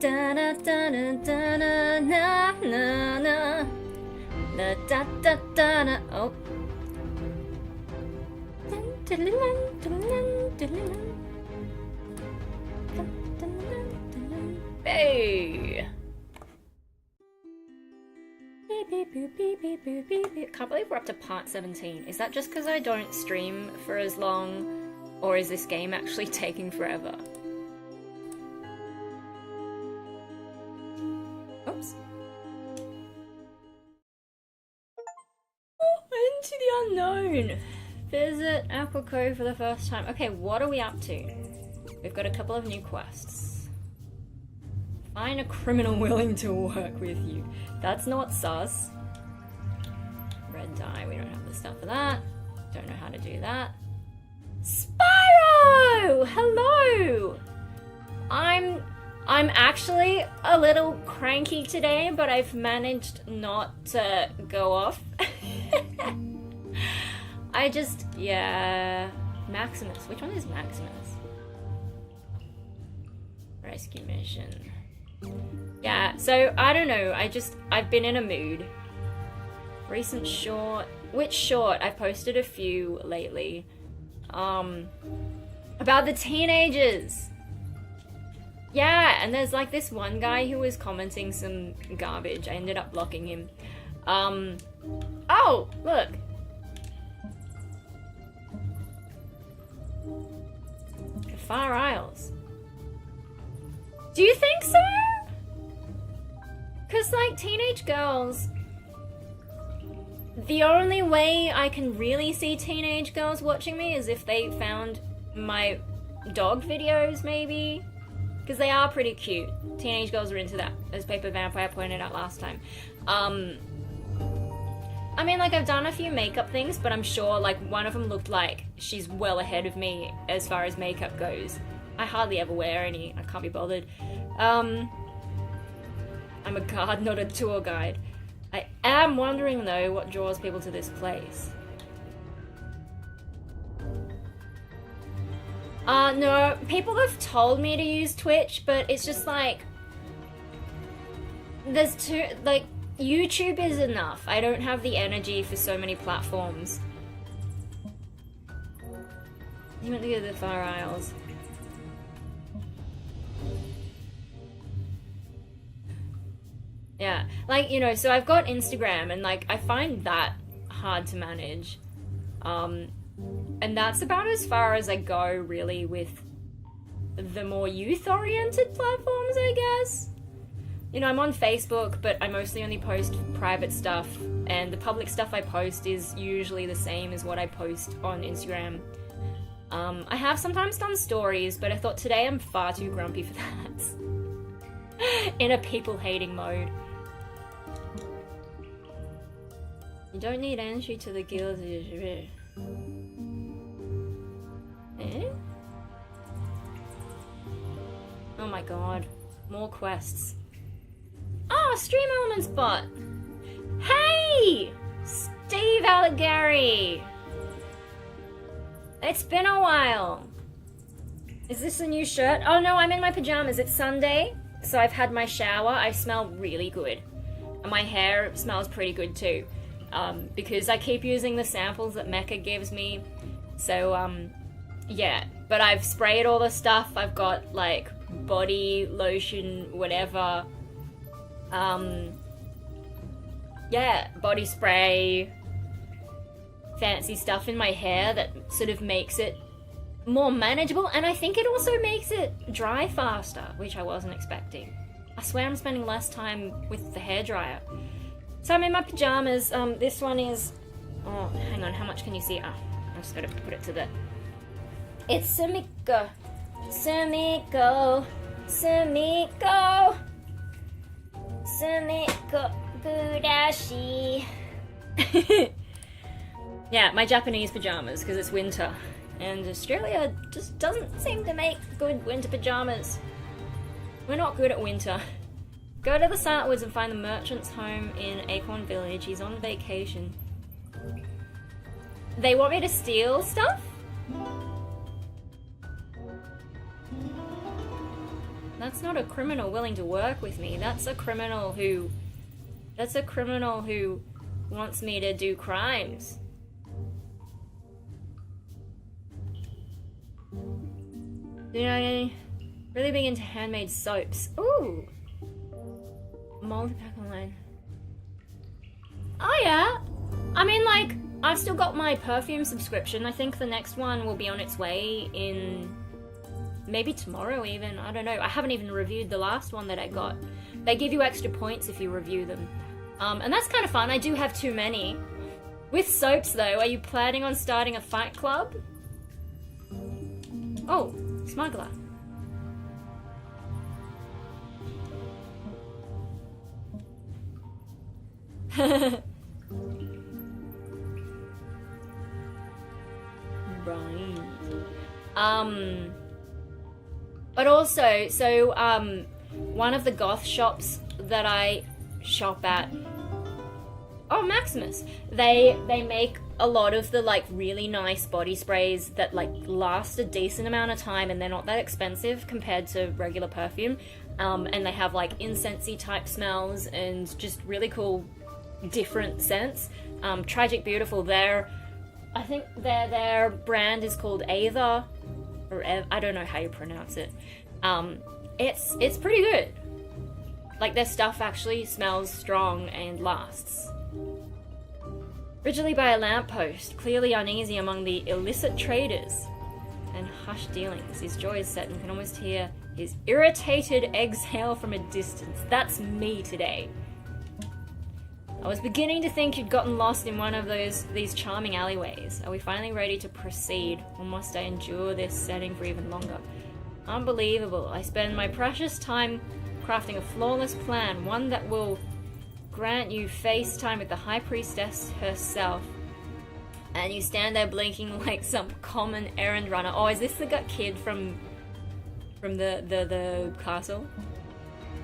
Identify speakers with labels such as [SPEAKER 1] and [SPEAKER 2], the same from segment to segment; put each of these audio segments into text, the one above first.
[SPEAKER 1] Da da da da da da na na na da da da da da. Oh. Hey. Can't believe we're up to part 17. Is that just because I don't stream for as long, or is this game actually taking forever? Oops. Oh, into the unknown. Visit Aqua Cove for the first time. Okay, what are we up to? We've got a couple of new quests. Find a criminal willing to work with you. That's not sus. Red dye, we don't have the stuff for that. Don't know how to do that. Spyro! Hello! I'm actually a little cranky today, but I've managed not to go off. Yeah. Maximus. Which one is Maximus? Rescue mission. Yeah, so I don't know. I've been in a mood. Recent short. Which short? I've posted a few lately. About the teenagers. Yeah, and there's like this one guy who was commenting some garbage. I ended up blocking him. Oh, look. Far Isles. Do you think so? Because, like, teenage girls... The only way I can really see teenage girls watching me is if they found my dog videos, maybe? Because they are pretty cute. Teenage girls are into that, as Paper Vampire pointed out last time. I mean, like, I've done a few makeup things, but I'm sure, like, one of them looked like she's well ahead of me as far as makeup goes. I hardly ever wear any. I can't be bothered. I'm a guard, not a tour guide. I am wondering, though, what draws people to this place. No, people have told me to use Twitch, but it's just like... There's two... Like, YouTube is enough. I don't have the energy for so many platforms. You went to go to the Far Isles. Yeah, like, you know, so I've got Instagram, and, like, I find that hard to manage. And that's about as far as I go, really, with the more youth-oriented platforms, I guess. You know, I'm on Facebook, but I mostly only post private stuff, and the public stuff I post is usually the same as what I post on Instagram. I have sometimes done stories, but I thought today I'm far too grumpy for that. In a people-hating mode. You don't need entry to the guild. Eh? Oh my god. More quests. Oh, Stream Elements bot! Hey! Steve Allegari! It's been a while. Is this a new shirt? Oh no, I'm in my pajamas. It's Sunday, so I've had my shower. I smell really good. And my hair smells pretty good too. Because I keep using the samples that Mecca gives me. So, yeah. But I've sprayed all the stuff. I've got, like, body lotion, whatever. Yeah, body spray. Fancy stuff in my hair that sort of makes it more manageable. And I think it also makes it dry faster, which I wasn't expecting. I swear I'm spending less time with the hairdryer. So I'm in my pajamas. This one is... Oh, hang on. How much can you see? Oh, I just gotta put it to the... It's Sumiko. Sumiko. Sumiko. Sumiko Budashi. Yeah, my Japanese pajamas, because it's winter. And Australia just doesn't seem to make good winter pajamas. We're not good at winter. Go to the Silent Woods and find the merchant's home in Acorn Village. He's on vacation. They want me to steal stuff? That's not a criminal willing to work with me. That's a criminal who wants me to do crimes. You know, really big into handmade soaps. Ooh! Multi-pack online. Oh yeah! I mean, like, I've still got my perfume subscription. I think the next one will be on its way in maybe tomorrow even. I don't know. I haven't even reviewed the last one that I got. They give you extra points if you review them. And that's kind of fun. I do have too many. With soaps though, are you planning on starting a fight club? Oh, smuggler. Right. But also, so, one of the goth shops that I shop at, oh, Maximus, they make a lot of the, like, really nice body sprays that, like, last a decent amount of time, and they're not that expensive compared to regular perfume, and they have, like, incensey type smells and just really cool different scents. Tragic Beautiful, I think their brand is called Ava, or I don't know how you pronounce it. It's pretty good. Like, their stuff actually smells strong and lasts. Originally by a lamppost, clearly uneasy among the illicit traders and hushed dealings, his jaw is set and can almost hear his irritated exhale from a distance. That's me today. I was beginning to think you'd gotten lost in one of these charming alleyways. Are we finally ready to proceed, or must I endure this setting for even longer? Unbelievable. I spend my precious time crafting a flawless plan, one that will grant you face time with the High Priestess herself. And you stand there blinking like some common errand runner. Oh, is this the kid from the castle?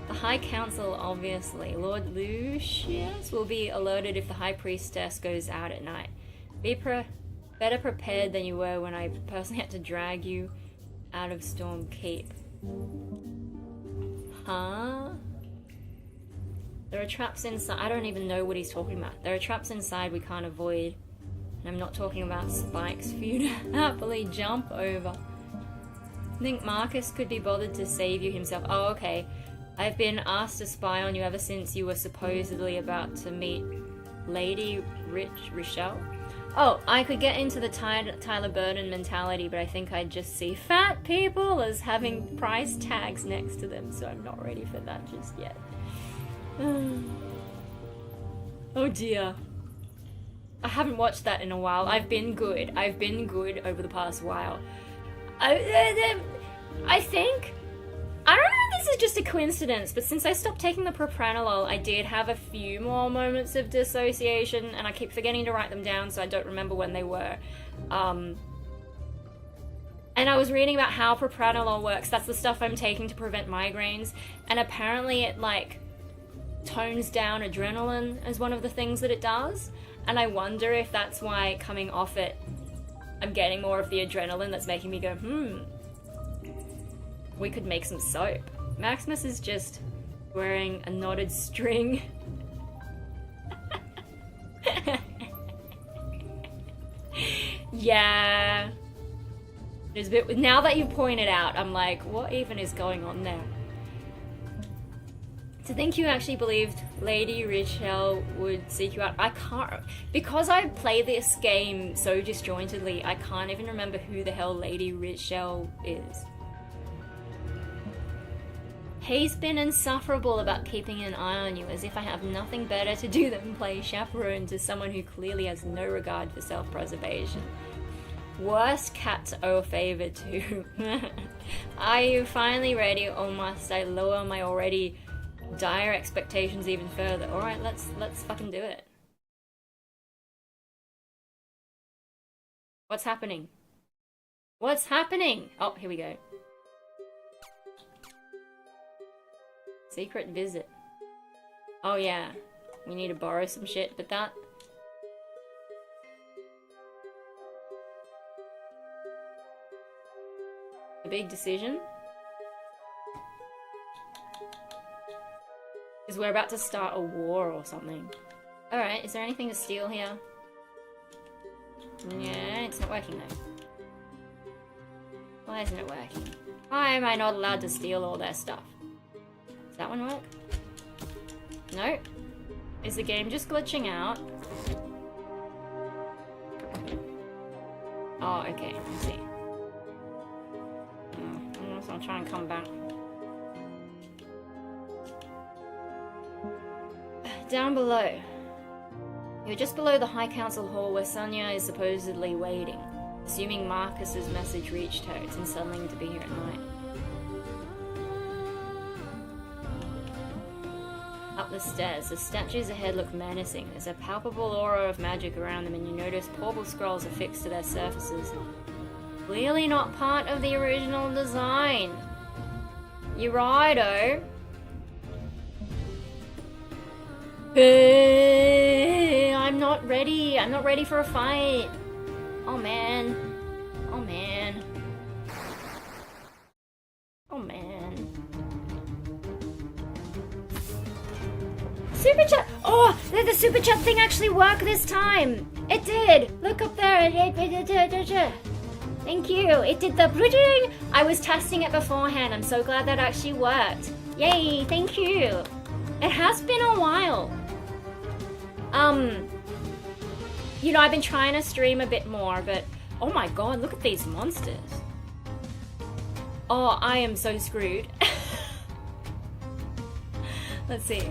[SPEAKER 1] The High Council, obviously. Lord Lucius will be alerted if the High Priestess goes out at night. Be better prepared than you were when I personally had to drag you out of Storm Keep. Huh? There are traps inside. I don't even know what he's talking about. There are traps inside we can't avoid. And I'm not talking about spikes for you to happily jump over. I think Marcus could be bothered to save you himself. Oh, okay. I've been asked to spy on you ever since you were supposedly about to meet Lady Richelle. Oh, I could get into the Tyler Burden mentality, but I think I'd just see fat people as having price tags next to them, so I'm not ready for that just yet. Oh dear. I haven't watched that in a while. I've been good over the past while. I think... I don't know if this is just a coincidence, but since I stopped taking the propranolol, I did have a few more moments of dissociation, and I keep forgetting to write them down, so I don't remember when they were. And I was reading about how propranolol works. That's the stuff I'm taking to prevent migraines, and apparently it, like, tones down adrenaline as one of the things that it does, and I wonder if that's why coming off it, I'm getting more of the adrenaline that's making me go, we could make some soap. Maximus is just wearing a knotted string. Yeah. There's a bit, now that you've pointed out, I'm like, what even is going on there? To think you actually believed Lady Richelle would seek you out, I can't, because I play this game so disjointedly, I can't even remember who the hell Lady Richelle is. He's been insufferable about keeping an eye on you, as if I have nothing better to do than play chaperone to someone who clearly has no regard for self-preservation. Worst cat to owe a favor to. Are you finally ready, or must I lower my already dire expectations even further? Alright, let's fucking do it. What's happening? What's happening? Oh, here we go. Secret visit. Oh yeah, we need to borrow some shit, but that... A big decision? Because we're about to start a war or something. Alright, is there anything to steal here? Yeah, it's not working though. Why isn't it working? Why am I not allowed to steal all their stuff? Does that one work? No? Is the game just glitching out? Oh, okay, I see. I'll try and come back. Down below. You're just below the High Council Hall where Sonia is supposedly waiting. Assuming Marcus's message reached her, it's unsettling to be here at night. Up the stairs, the statues ahead look menacing. There's a palpable aura of magic around them, and you notice portal scrolls affixed to their surfaces. Clearly not part of the original design. You're righto. I'm not ready. I'm not ready for a fight. Oh man. Oh man. Oh man. Super chat. Oh, the super chat thing actually worked this time. It did. Look up there. Thank you. It did the bridging. I was testing it beforehand. I'm so glad that actually worked. Yay. Thank you. It has been a while. You know, I've been trying to stream a bit more, but oh my god, look at these monsters. Oh, I am so screwed. Let's see.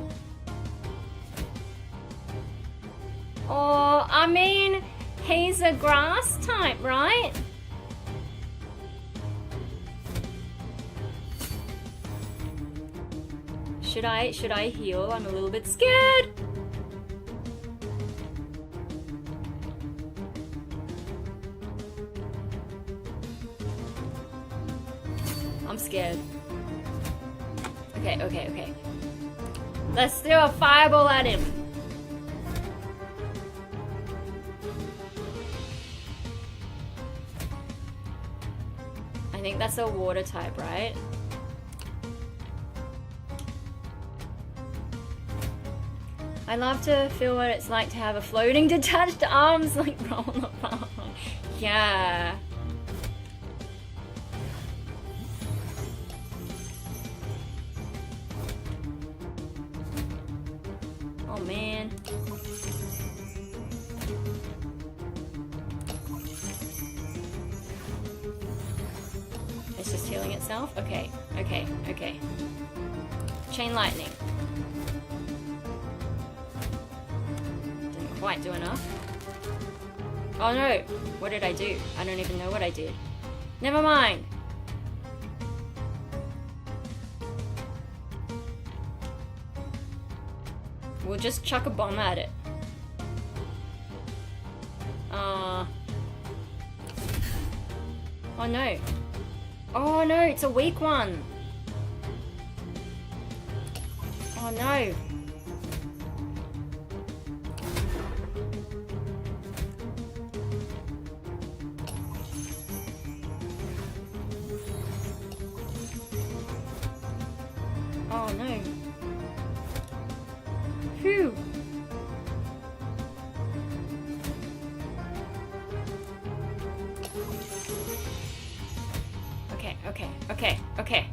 [SPEAKER 1] Oh, I mean, he's a grass type, right? Should I heal? I'm a little bit scared. I'm scared. Okay. Let's throw a fireball at him. I think that's a water type, right? I love to feel what it's like to have a floating detached arms like roll apart. Yeah. Oh man. It's just healing itself? Okay. Chain lightning. Didn't quite do enough. Oh no! What did I do? I don't even know what I did. Never mind! We'll just chuck a bomb at it. Oh no. Oh no, it's a weak one. Oh no. Oh no. Phew. Okay.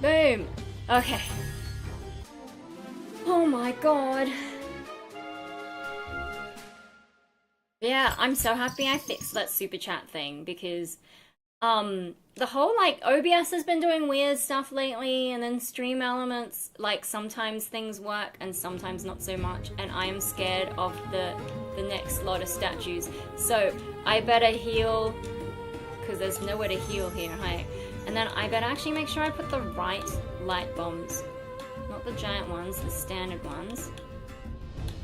[SPEAKER 1] Boom. Okay. Oh my god. Yeah, I'm so happy I fixed that super chat thing because the whole like OBS has been doing weird stuff lately, and then stream elements, like sometimes things work and sometimes not so much, and I am scared of the next lot of statues. So I better heal because there's nowhere to heal here, hey. And then I better actually make sure I put the right light bombs. Not the giant ones, the standard ones.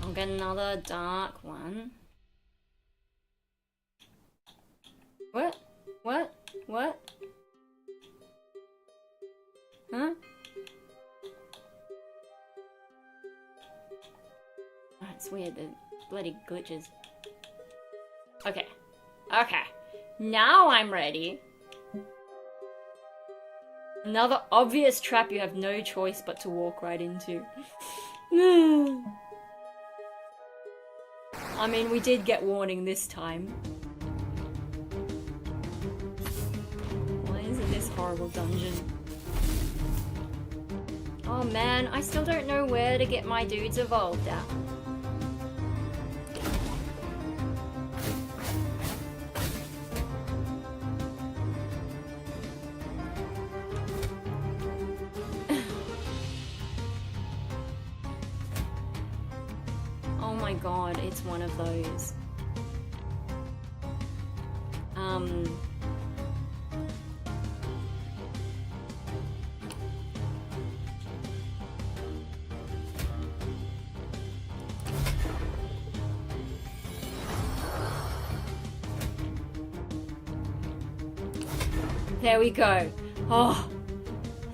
[SPEAKER 1] I'll get another dark one. What? Huh? it's weird, the bloody glitches. Okay. Okay. Now I'm ready. Another obvious trap you have no choice but to walk right into. I mean, we did get warning this time. Why is it this horrible dungeon? Oh man, I still don't know where to get my dudes evolved at. Oh my god, it's one of those. There we go. Oh,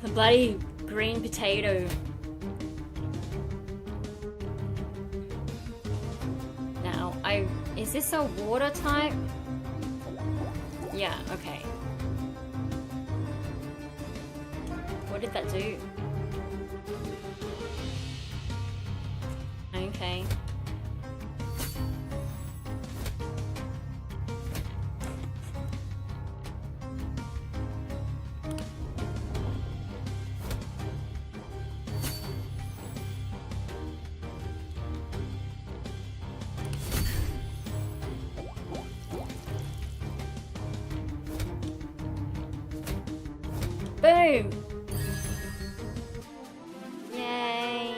[SPEAKER 1] the bloody green potato. Now, is this a water type? Yeah, okay. What did that do? Okay. Boom! Yay!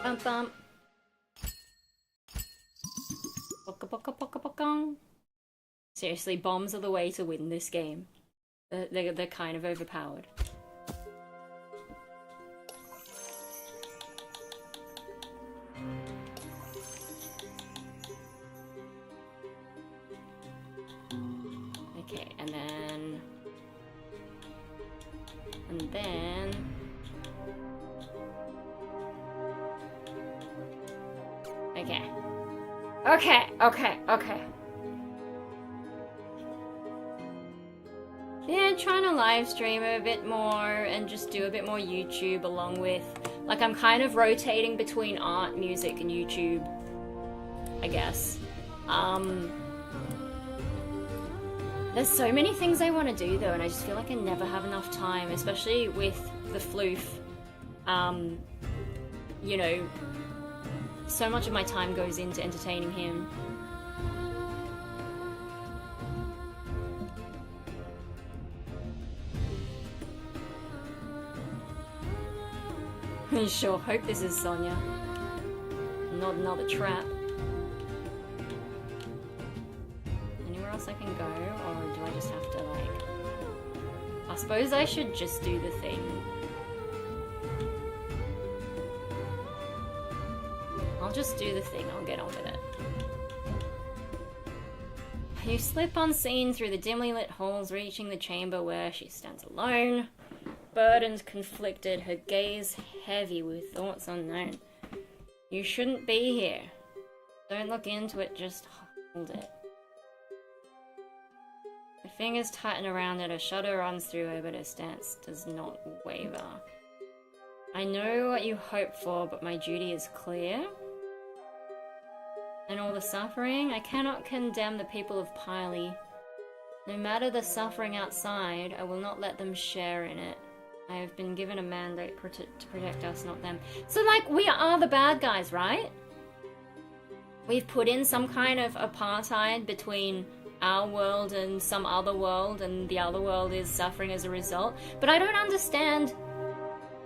[SPEAKER 1] Bump bump. Boka boka boka bokong. Seriously, bombs are the way to win this game. They're kind of overpowered. Okay, and then... Okay. Yeah, trying to live stream a bit more and just do a bit more YouTube along with... Like, I'm kind of rotating between art, music, and YouTube, I guess. There's so many things I want to do though, and I just feel like I never have enough time, especially with the floof. You know, so much of my time goes into entertaining him. Sure, hope this is Sonia. Not another trap. Anywhere else I can go, or do I just have to, like... I suppose I should just do the thing. I'll just do the thing, I'll get on with it. You slip unseen through the dimly lit halls, reaching the chamber where she stands alone. Burdened, conflicted, her gaze heavy with thoughts unknown. You shouldn't be here. Don't look into it, just hold it. Her fingers tighten around it, a shudder runs through her, but her stance does not waver. I know what you hope for, but my duty is clear. And all the suffering, I cannot condemn the people of Piley. No matter the suffering outside, I will not let them share in it. I have been given a mandate to protect us, not them. So, like, we are the bad guys, right? We've put in some kind of apartheid between our world and some other world, and the other world is suffering as a result. But I don't understand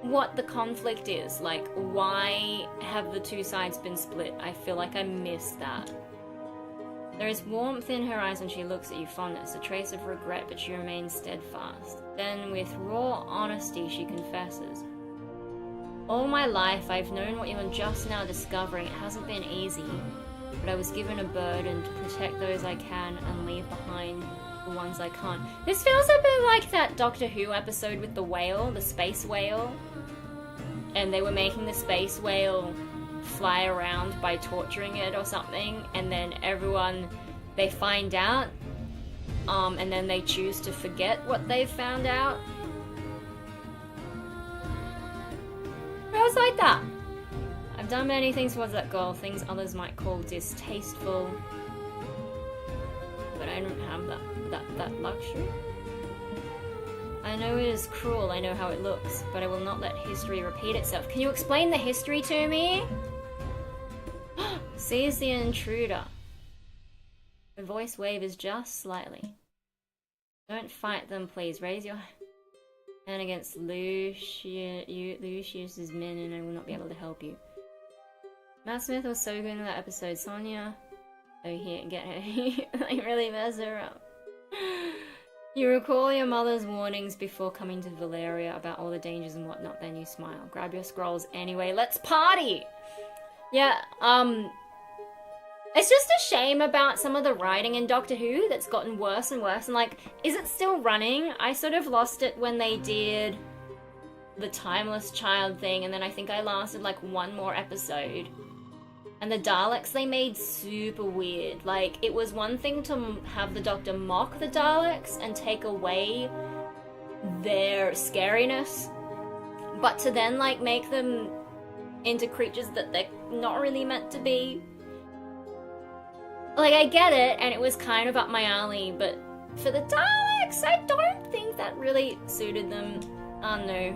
[SPEAKER 1] what the conflict is. Like, why have the two sides been split? I feel like I missed that. There is warmth in her eyes when she looks at you, fondness, a trace of regret, but she remains steadfast. Then, with raw honesty, she confesses. All my life, I've known what you're just now discovering. It hasn't been easy, but I was given a burden to protect those I can and leave behind the ones I can't. This feels a bit like that Doctor Who episode with the whale, the space whale. And they were making the space whale fly around by torturing it or something, and then everyone, they find out, and then they choose to forget what they've found out. It was like that. I've done many things towards that goal, things others might call distasteful, but I don't have that luxury. I know it is cruel, I know how it looks, but I will not let history repeat itself. Can you explain the history to me? Seize the intruder. The voice wavers just slightly. Don't fight them, please. Raise your hand against Lucius's men and I will not be able to help you. Matt Smith was so good in that episode. Sonia... Oh, here, get her. Like, really mess her up. You recall your mother's warnings before coming to Valeria about all the dangers and whatnot, then you smile. Grab your scrolls anyway, let's party! Yeah, it's just a shame about some of the writing in Doctor Who that's gotten worse and worse, and like, is it still running? I sort of lost it when they did the Timeless Child thing, and then I think I lasted like one more episode. And the Daleks they made super weird. Like, it was one thing to have the Doctor mock the Daleks and take away their scariness, but to then, like, make them into creatures that they're not really meant to be. Like, I get it, and it was kind of up my alley, but for the Daleks, I don't think that really suited them. Oh no.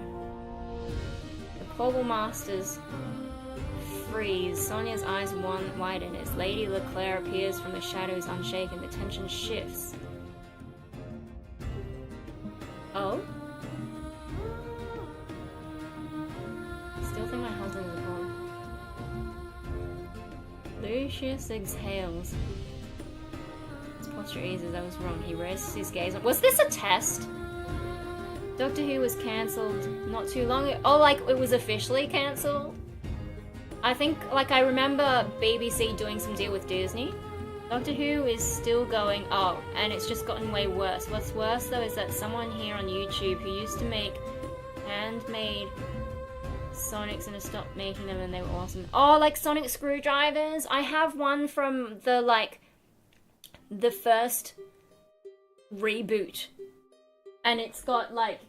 [SPEAKER 1] The Portal Masters... freeze. Sonia's eyes widen as Lady Leclerc appears from the shadows unshaken. The tension shifts. Oh? Still think my husband is gone. Lucius exhales. His posture eases. I was wrong. He rests his gaze on... Was this a test? Doctor Who was cancelled not too long ago. Oh, like, it was officially cancelled? I think, like, I remember BBC doing some deal with Disney. Doctor Who is still going, oh, and it's just gotten way worse. What's worse, though, is that someone here on YouTube who used to make handmade Sonics and has stopped making them and they were awesome. Oh, like Sonic screwdrivers? I have one from the, like, the first reboot. And it's got, like...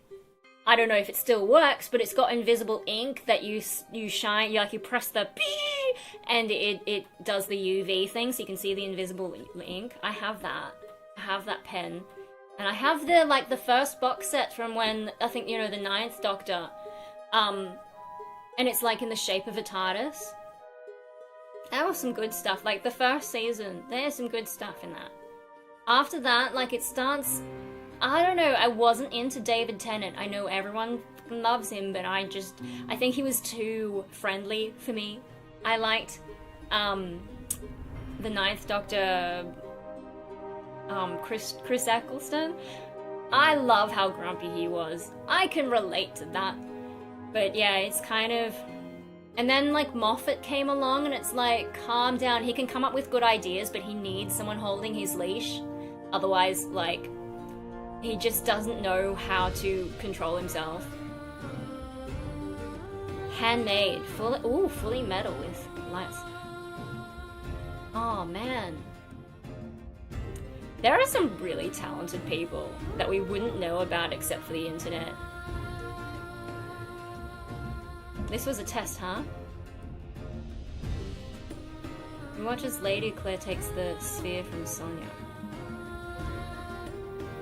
[SPEAKER 1] I don't know if it still works, but it's got invisible ink that you shine, you press the pee, and it does the UV thing, so you can see the invisible ink. I have that. I have that pen. And I have the, like, the first box set from when, I think, you know, the 9th Doctor. And it's, like, in the shape of a TARDIS. That was some good stuff. Like, the first season, there's some good stuff in that. After that, like, it starts... I don't know, I wasn't into David Tennant. I know everyone loves him, but I think he was too friendly for me. I liked, the 9th Doctor, Chris Eccleston. I love how grumpy he was. I can relate to that. But yeah, it's kind of... And then, like, Moffat came along, and it's like, calm down. He can come up with good ideas, but he needs someone holding his leash. Otherwise, like... He just doesn't know how to control himself. Handmade. Fully metal with lights. Oh, man. There are some really talented people that we wouldn't know about except for the internet. This was a test, huh? You watch as Lady Claire takes the sphere from Sonia.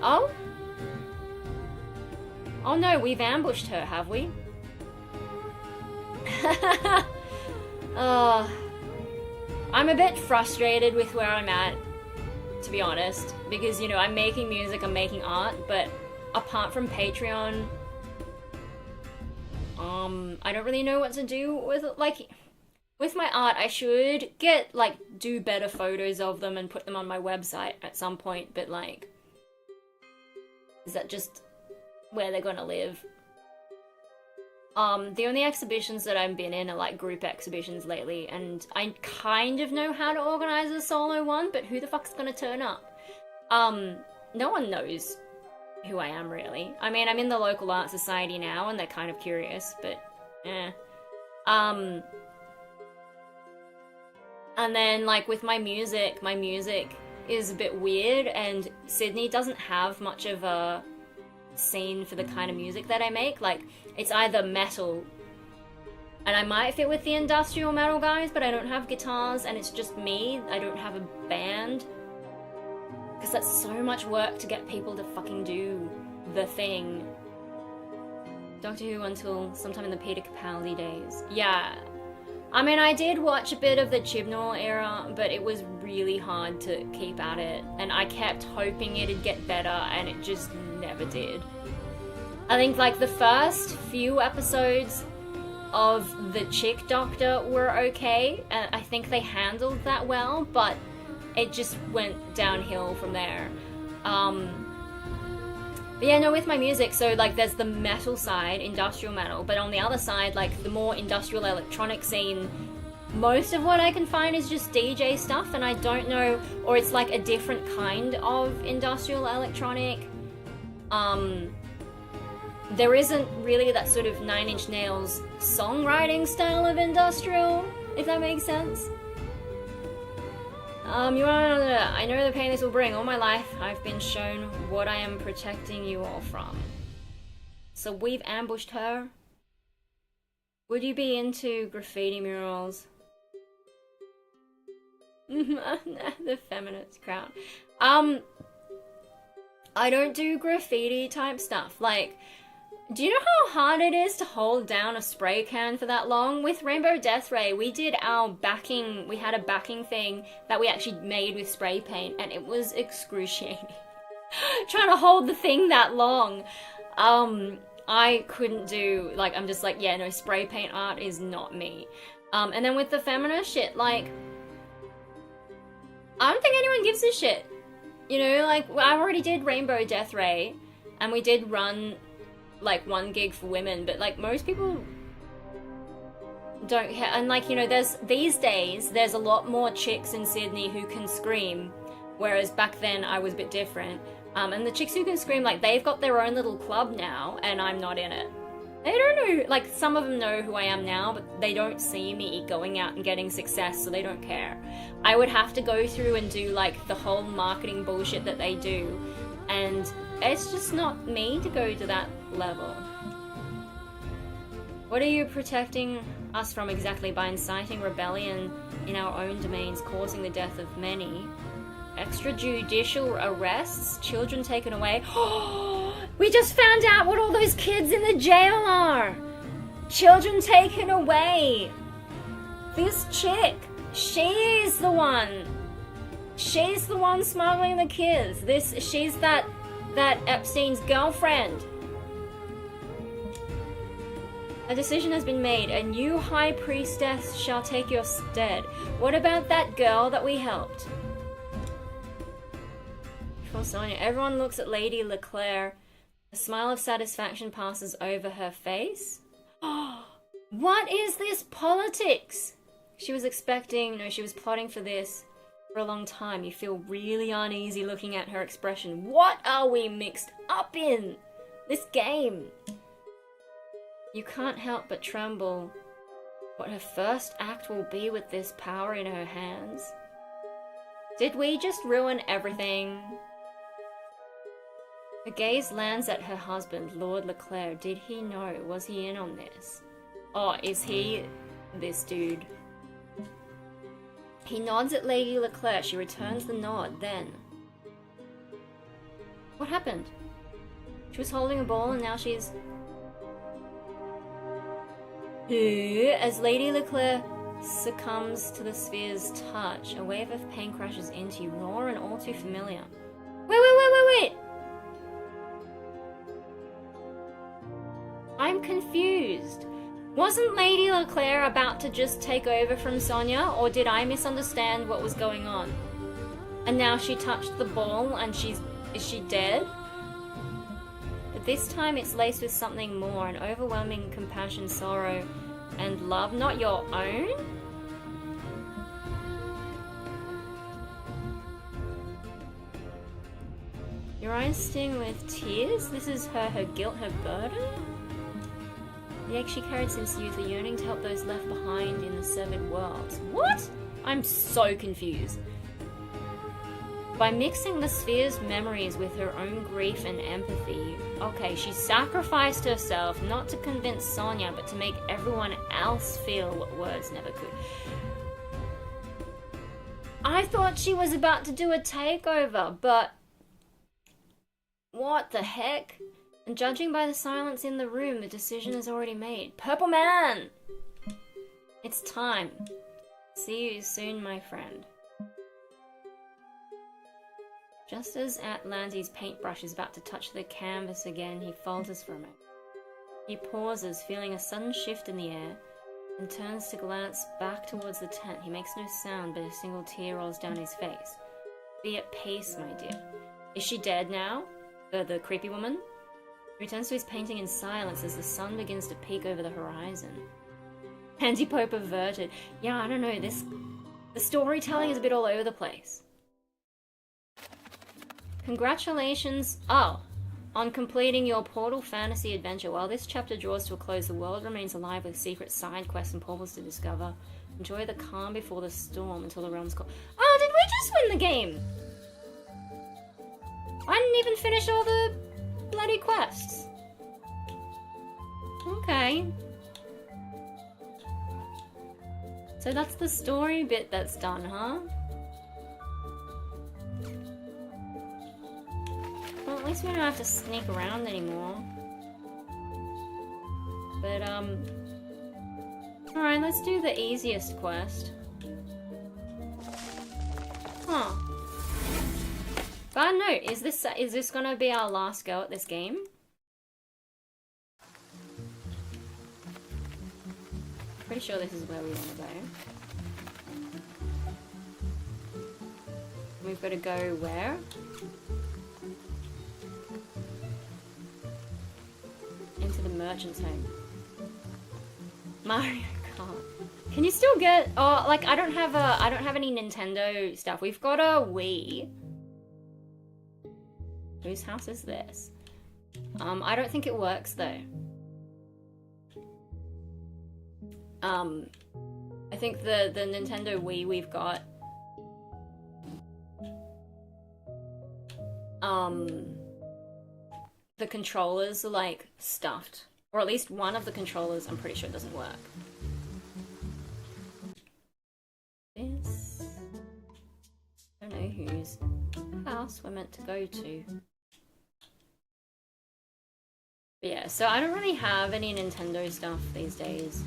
[SPEAKER 1] Oh? Oh no, we've ambushed her, have we? I'm a bit frustrated with where I'm at, to be honest. Because, you know, I'm making music, I'm making art, but apart from Patreon, I don't really know what to do with it. Like, with my art, I should do better photos of them and put them on my website at some point, but like... Is that just where they're gonna live? The only exhibitions that I've been in are like group exhibitions lately, and I kind of know how to organize a solo one, but who the fuck's gonna turn up? No one knows who I am, really. I mean, I'm in the local art society now, and they're kind of curious, but And then, like, with my music is a bit weird, and Sydney doesn't have much of a scene for the kind of music that I make. Like, it's either metal, and I might fit with the industrial metal guys, but I don't have guitars, and it's just me. I don't have a band. Because that's so much work to get people to fucking do the thing. Doctor Who until sometime in the Peter Capaldi days. Yeah. I mean, I did watch a bit of the Chibnall era, but it was really hard to keep at it. And I kept hoping it'd get better, and it just never did. I think, like, the first few episodes of the Chick Doctor were okay, and I think they handled that well, but it just went downhill from there. But yeah, no, with my music, so, like, there's the metal side, industrial metal, but on the other side, like, the more industrial electronic scene, most of what I can find is just DJ stuff, and I don't know, or it's, like, a different kind of industrial electronic. There isn't really that sort of Nine Inch Nails songwriting style of industrial, if that makes sense. I know the pain this will bring. All my life, I've been shown what I am protecting you all from. So we've ambushed her. Would you be into graffiti murals? The feminist crowd. I don't do graffiti type stuff. Like, do you know how hard it is to hold down a spray can for that long? With Rainbow Death Ray, we did our backing, we had a backing thing that we actually made with spray paint, and it was excruciating. Trying to hold the thing that long. I couldn't do, like, I'm just like, yeah, no, spray paint art is not me. And then with the feminist shit, like, I don't think anyone gives a shit. You know, like, I already did Rainbow Death Ray, and we did run, like, one gig for women, but, like, most people don't and, like, you know, these days there's a lot more chicks in Sydney who can scream, whereas back then I was a bit different. And the chicks who can scream, like, they've got their own little club now, and I'm not in it. They don't know, like, some of them know who I am now, but they don't see me going out and getting success, so they don't care. I would have to go through and do, like, the whole marketing bullshit that they do, and it's just not me to go to that level. What are you protecting us from exactly by inciting rebellion in our own domains, causing the death of many? Extrajudicial arrests, children taken away. We just found out what all those kids in the jail are! Children taken away! This chick, she's the one! She's the one smuggling the kids. She's that Epstein's girlfriend. A decision has been made. A new high priestess shall take your stead. What about that girl that we helped? Before Sonia, everyone looks at Lady Leclerc. A smile of satisfaction passes over her face. What is this politics? She was plotting for this for a long time. You feel really uneasy looking at her expression. What are we mixed up in? This game. You can't help but tremble. What her first act will be with this power in her hands. Did we just ruin everything? Her gaze lands at her husband, Lord Leclerc. Did he know? Was he in on this? Oh, is he this dude? He nods at Lady Leclerc. She returns the nod, then. What happened? She was holding a ball and now she's... As Lady Leclerc succumbs to the sphere's touch, a wave of pain crashes into you, raw and all too familiar. Wait! I'm confused. Wasn't Lady Leclerc about to just take over from Sonia, or did I misunderstand what was going on? And now she touched the ball and is she dead? But this time it's laced with something more, an overwhelming compassion, sorrow, and love, not your own? Your eyes sting with tears? This is her guilt, her burden? The egg she carried since youth, a yearning to help those left behind in the severed worlds. What? I'm so confused. By mixing the sphere's memories with her own grief and empathy. Okay, she sacrificed herself not to convince Sonia, but to make everyone else feel what words never could. I thought she was about to do a takeover, but... what the heck? And judging by the silence in the room, the decision is already made. Purple Man! It's time. See you soon, my friend. Just as Atlante's paintbrush is about to touch the canvas again, he falters for a moment. He pauses, feeling a sudden shift in the air, and turns to glance back towards the tent. He makes no sound, but a single tear rolls down his face. Be at peace, my dear. Is she dead now? The creepy woman? He returns to his painting in silence as the sun begins to peek over the horizon. Anti-Pope averted. Yeah, I don't know, the storytelling is a bit all over the place. Congratulations, on completing your Portal fantasy adventure. While this chapter draws to a close, the world remains alive with secret side quests and portals to discover. Enjoy the calm before the storm until the realm's called. Oh, did we just win the game? I didn't even finish all the bloody quests. Okay. So that's the story bit that's done, huh? Well, at least we don't have to sneak around anymore. But, alright, let's do the easiest quest. Huh. But I don't know, is this gonna be our last go at this game? Pretty sure this is where we want to go. We've got to go where? Into the merchant's home. Mario Kart. Can you still get? Oh, like I don't have any Nintendo stuff. We've got a Wii. Whose house is this? I don't think it works though. I think the Nintendo Wii we've got, the controllers are like stuffed, or at least one of the controllers I'm pretty sure doesn't work. This, I don't know whose house we're meant to go to. But yeah, so I don't really have any Nintendo stuff these days.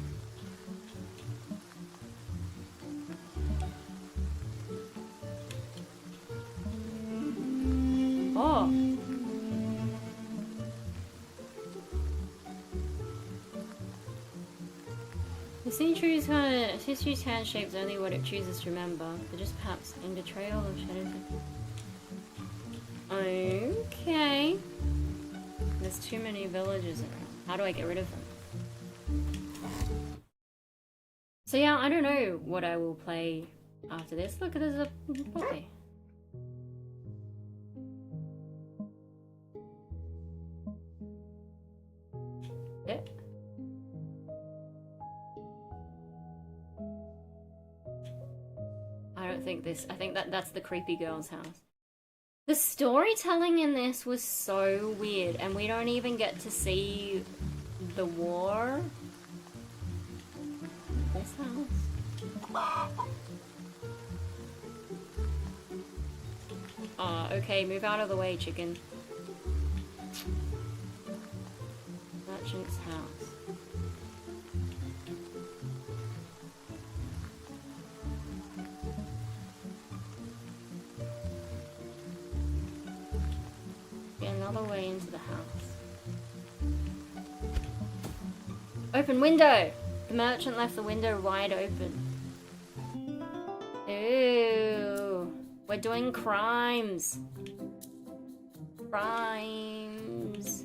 [SPEAKER 1] Oh. History's hand shapes only what it chooses to remember, but just perhaps in betrayal of shadows. Okay. There's too many villagers around. How do I get rid of them? So yeah, I don't know what I will play after this. Look, there's a poppy. Yeah. I think that's the creepy girl's house. The storytelling in this was so weird, and we don't even get to see the war. This house. Oh, okay, move out of the way, chicken. Merchant's house. Another way into the house. Open window! The merchant left the window wide open. Ew. We're doing crimes. Crimes.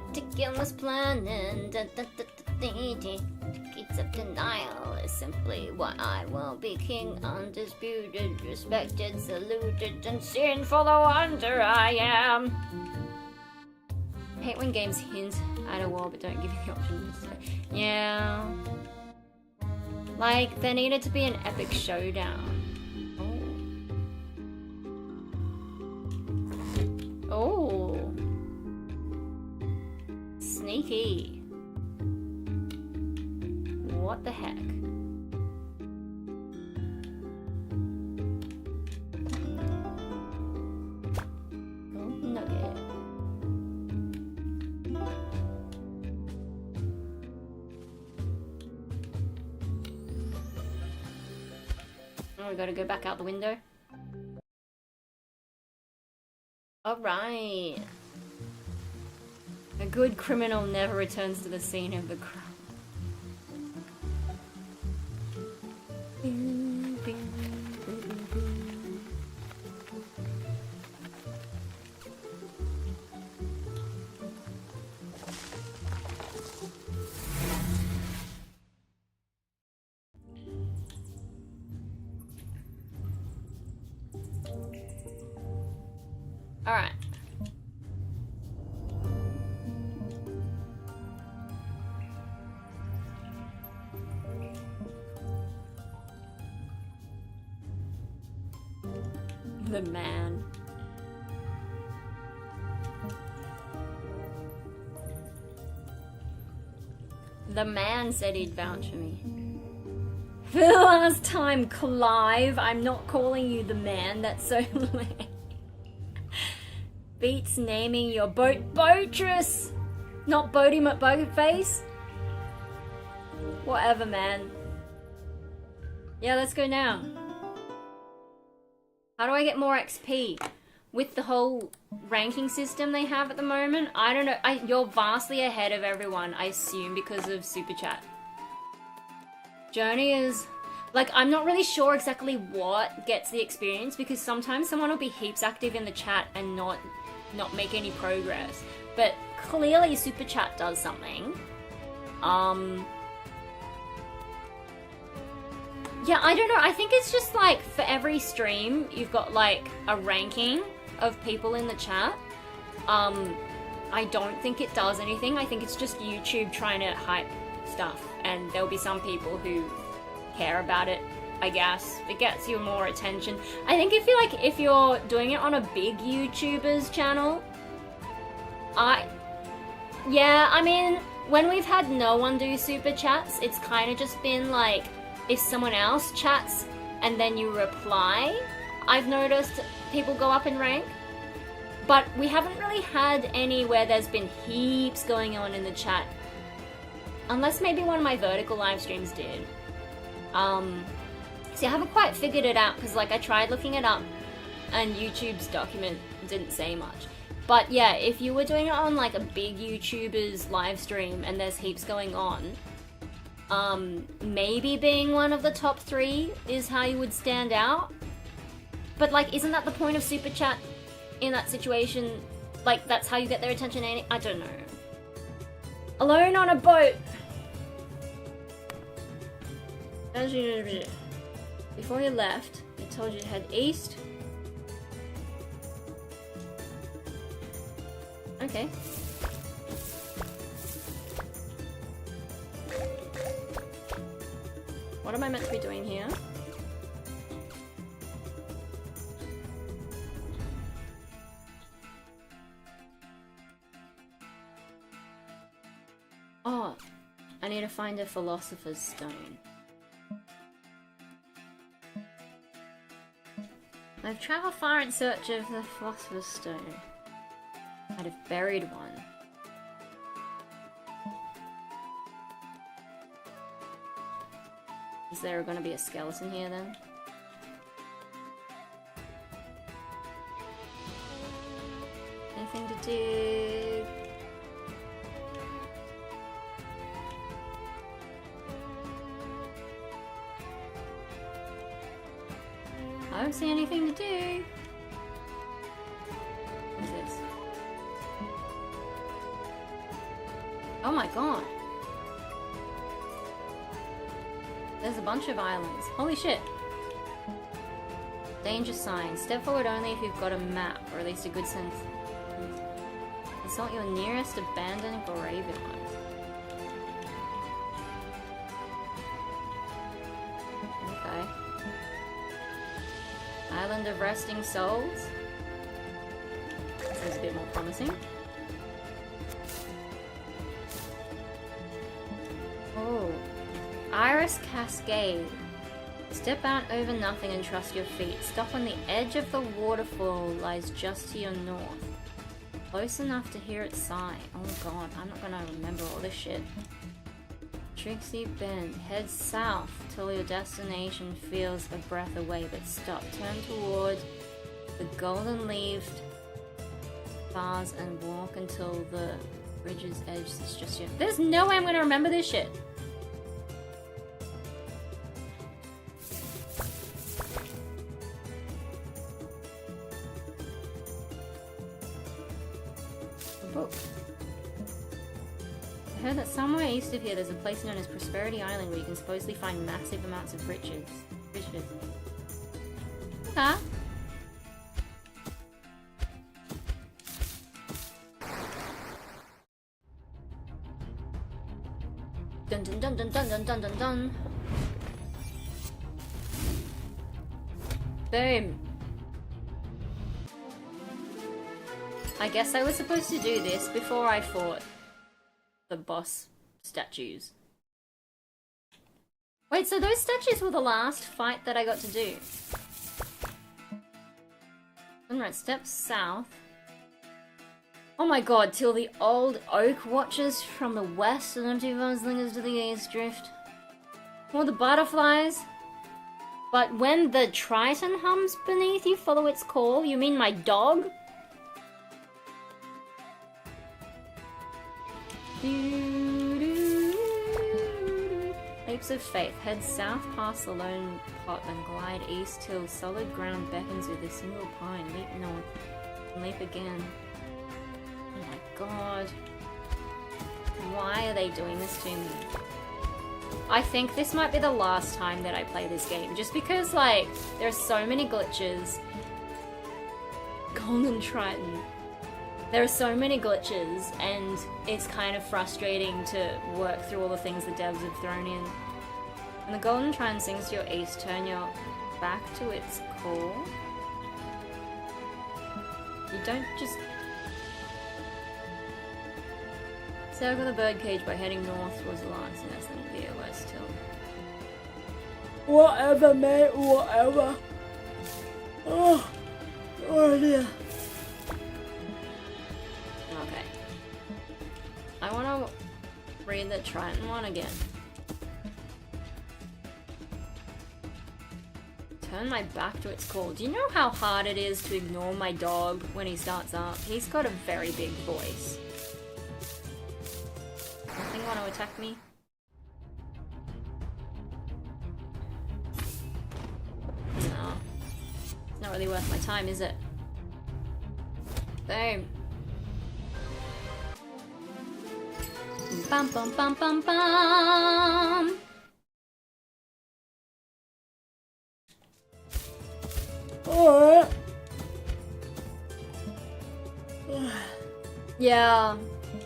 [SPEAKER 1] Meticulous planning. minutes of denial is simply why I will be king, undisputed, respected, saluted, and seen for the wonder I am. I hate when games hint at a war but don't give you the option to say. Yeah. Like, there needed to be an epic showdown. Oh. Sneaky. What the heck? Gold nugget. Oh, we gotta go back out the window. Alright. A good criminal never returns to the scene of the crime. Alright. The man. The man said he'd vouch for me. For the last time, Clive, I'm not calling you the man, that's so lame. Beats naming your boat Boatress! Not Boaty McBuggerface? Whatever, man. Yeah, let's go now. How do I get more XP? With the whole ranking system they have at the moment? I don't know. You're vastly ahead of everyone, I assume, because of Super Chat. Journey is... Like, I'm not really sure exactly what gets the experience, because sometimes someone will be heaps active in the chat and not make any progress. But clearly Super Chat does something. Yeah, I don't know. I think it's just like for every stream, you've got like a ranking of people in the chat. I don't think it does anything. I think it's just YouTube trying to hype stuff. And there'll be some people who care about it, I guess. It gets you more attention. I think if you're doing it on a big YouTuber's channel, I mean, when we've had no one do super chats, it's kind of just been like, if someone else chats and then you reply, I've noticed people go up in rank. But we haven't really had any where there's been heaps going on in the chat. Unless maybe one of my vertical live streams did. See, I haven't quite figured it out because like I tried looking it up and YouTube's document didn't say much. But yeah, if you were doing it on like a big YouTuber's live stream and there's heaps going on, maybe being one of the top 3 is how you would stand out. But like, isn't that the point of Super Chat in that situation? Like, that's how you get their attention. I don't know. Alone on a boat. Before you left, he told you to head east. Okay. What am I meant to be doing here? Oh, I need to find a Philosopher's Stone. I've traveled far in search of the Philosopher's Stone. I'd have buried one. Is there gonna be a skeleton here then? Anything to dig? I don't see anything to do. What's this? Oh my god. There's a bunch of islands. Holy shit. Danger sign. Step forward only if you've got a map, or at least a good sense. Consult your nearest abandoned graveyard. Okay. Island of Resting Souls. Sounds a bit more promising. Oh. Iris Cascade. Step out over nothing and trust your feet. Stop on the edge of the waterfall, lies just to your north. Close enough to hear it sigh. Oh god, I'm not gonna remember all this shit. Trixie Bend. Head south till your destination feels a breath away, but stop. Turn toward the golden leaved bars and walk until the bridge's edge is just your... There's no way I'm gonna remember this shit! Book. I heard that somewhere east of here there's a place known as Prosperity Island where you can supposedly find massive amounts of riches. Okay. Dun dun dun dun dun dun dun dun dun. Boom. I guess I was supposed to do this before I fought the boss statues. Wait, so those statues were the last fight that I got to do? Alright, step south. Oh my god, till the old oak watches from the west and empty those lingers to the east drift. Or the butterflies. But when the Triton hums beneath you, follow its call. You mean my dog? Leaps of faith. Head south past the lone pot and glide east till solid ground beckons with a single pine. Leap north and leap again. Oh my god. Why are they doing this to me? I think this might be the last time that I play this game, just because, like, there are so many glitches. Golden Triton. There are so many glitches, and it's kind of frustrating to work through all the things the devs have thrown in. When the Golden Triton sings to your east, turn your back to its call. You don't just... Circle the birdcage by heading north towards the last nest and veer west till... Whatever, mate, whatever. Oh dear. Okay. I want to read the Triton one again. Turn my back to its call. Do you know how hard it is to ignore my dog when he starts up? He's got a very big voice. Nothing want to attack me? No. It's not really worth my time, is it? Boom. Bum bum bum bum bum. Alright. Yeah.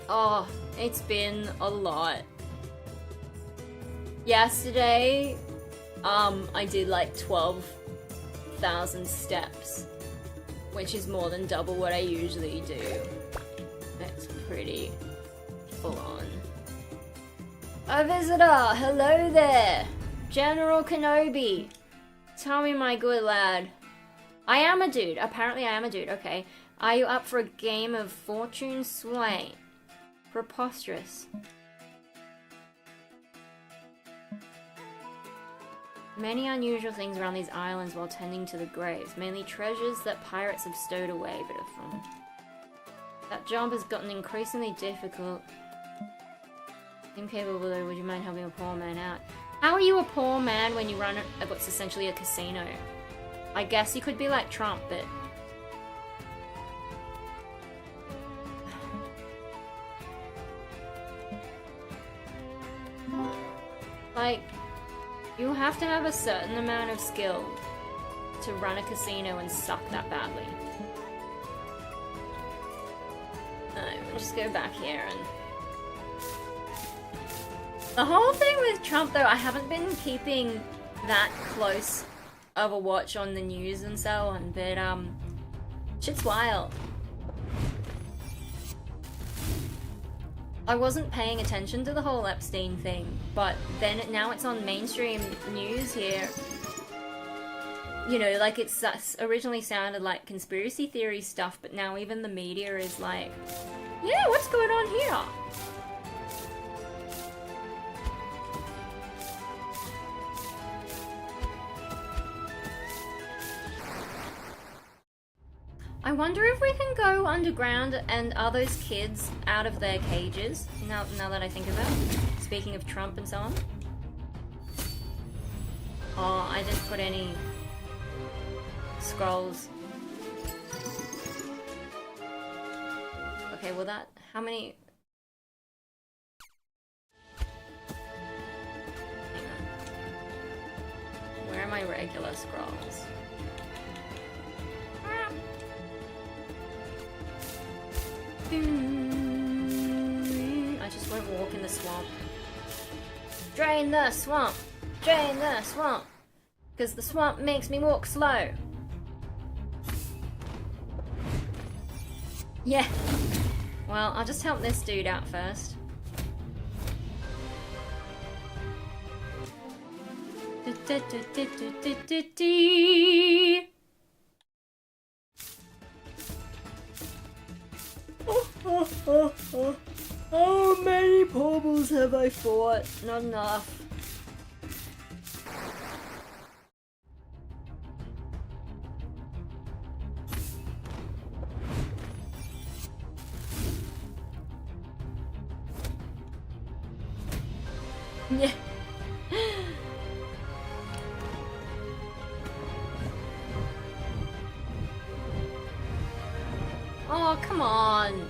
[SPEAKER 1] Oh, it's been a lot. Yesterday, I did like 12,000 steps, which is more than double what I usually do. That's pretty full on. A visitor! Hello there! General Kenobi! Tell me, my good lad. I am a dude. Apparently I am a dude. Okay. Are you up for a game of Fortune Sway? Preposterous. Many unusual things around these islands while tending to the graves. Mainly treasures that pirates have stowed away, but that job has gotten increasingly difficult. Incapable though, would you mind helping a poor man out? How are you a poor man when you run what's essentially a casino? I guess you could be like Trump, but... like, You have to have a certain amount of skill to run a casino and suck that badly. We'll just go back here and... The whole thing with Trump though, I haven't been keeping that close of a watch on the news and so on, but shit's wild. I wasn't paying attention to the whole Epstein thing, but then now it's on mainstream news here. You know, like it's originally sounded like conspiracy theory stuff, but now even the media is like, yeah, what's going on here? I wonder if we can go underground and are those kids out of their cages? Now that I think of it. Speaking of Trump and so on. Oh, I didn't put any scrolls. Okay, well that... How many... Hang on. Where are my regular scrolls? I just won't walk in the swamp. Drain the swamp! Drain the swamp! Because the swamp makes me walk slow. Yeah. Well, I'll just help this dude out first. How many pobbles have I fought? Not enough. Yeah. Oh, come on.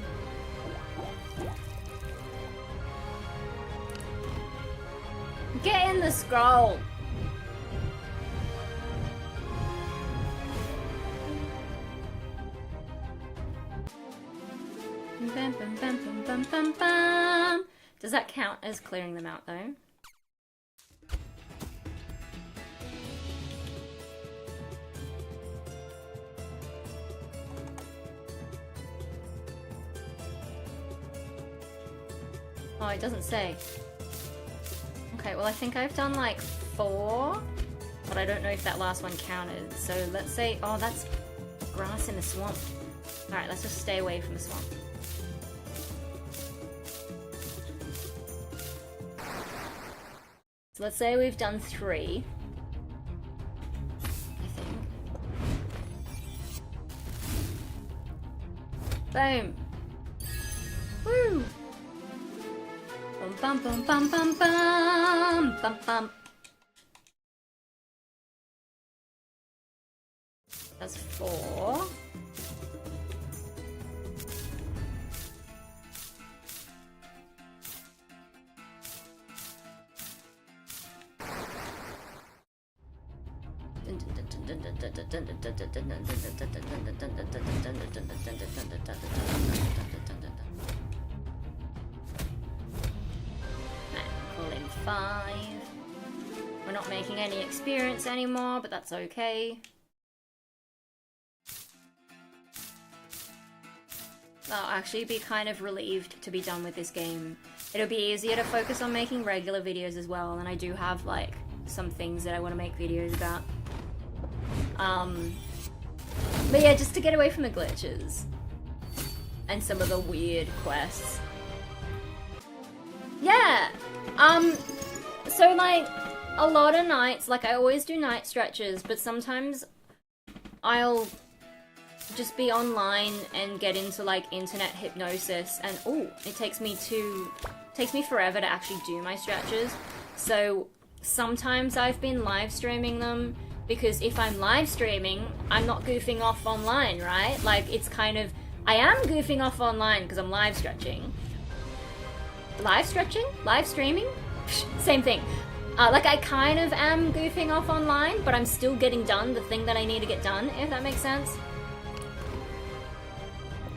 [SPEAKER 1] Get in the scroll. Bum, bum, bum, bum, bum, bum, bum. Does that count as clearing them out though? Oh, it doesn't say. Okay, well I think I've done like 4, but I don't know if that last one counted. So let's say, oh, that's grass in the swamp. Alright, let's just stay away from the swamp. So let's say we've done 3. I think. Boom! Woo! Bum bum bum bum bum bum bum. That's 4. Pulling 5. We're not making any experience anymore, but that's okay. I'll actually be kind of relieved to be done with this game. It'll be easier to focus on making regular videos as well, and I do have like some things that I want to make videos about. But yeah, just to get away from the glitches and some of the weird quests. Yeah! So like, a lot of nights, like I always do night stretches, but sometimes I'll just be online and get into like internet hypnosis and it takes me forever to actually do my stretches. So sometimes I've been live streaming them because if I'm live streaming, I'm not goofing off online, right? Like it's kind of, I am goofing off online because I'm live stretching. Live stretching? Live streaming? Same thing. Like, I kind of am goofing off online, but I'm still getting done the thing that I need to get done, if that makes sense.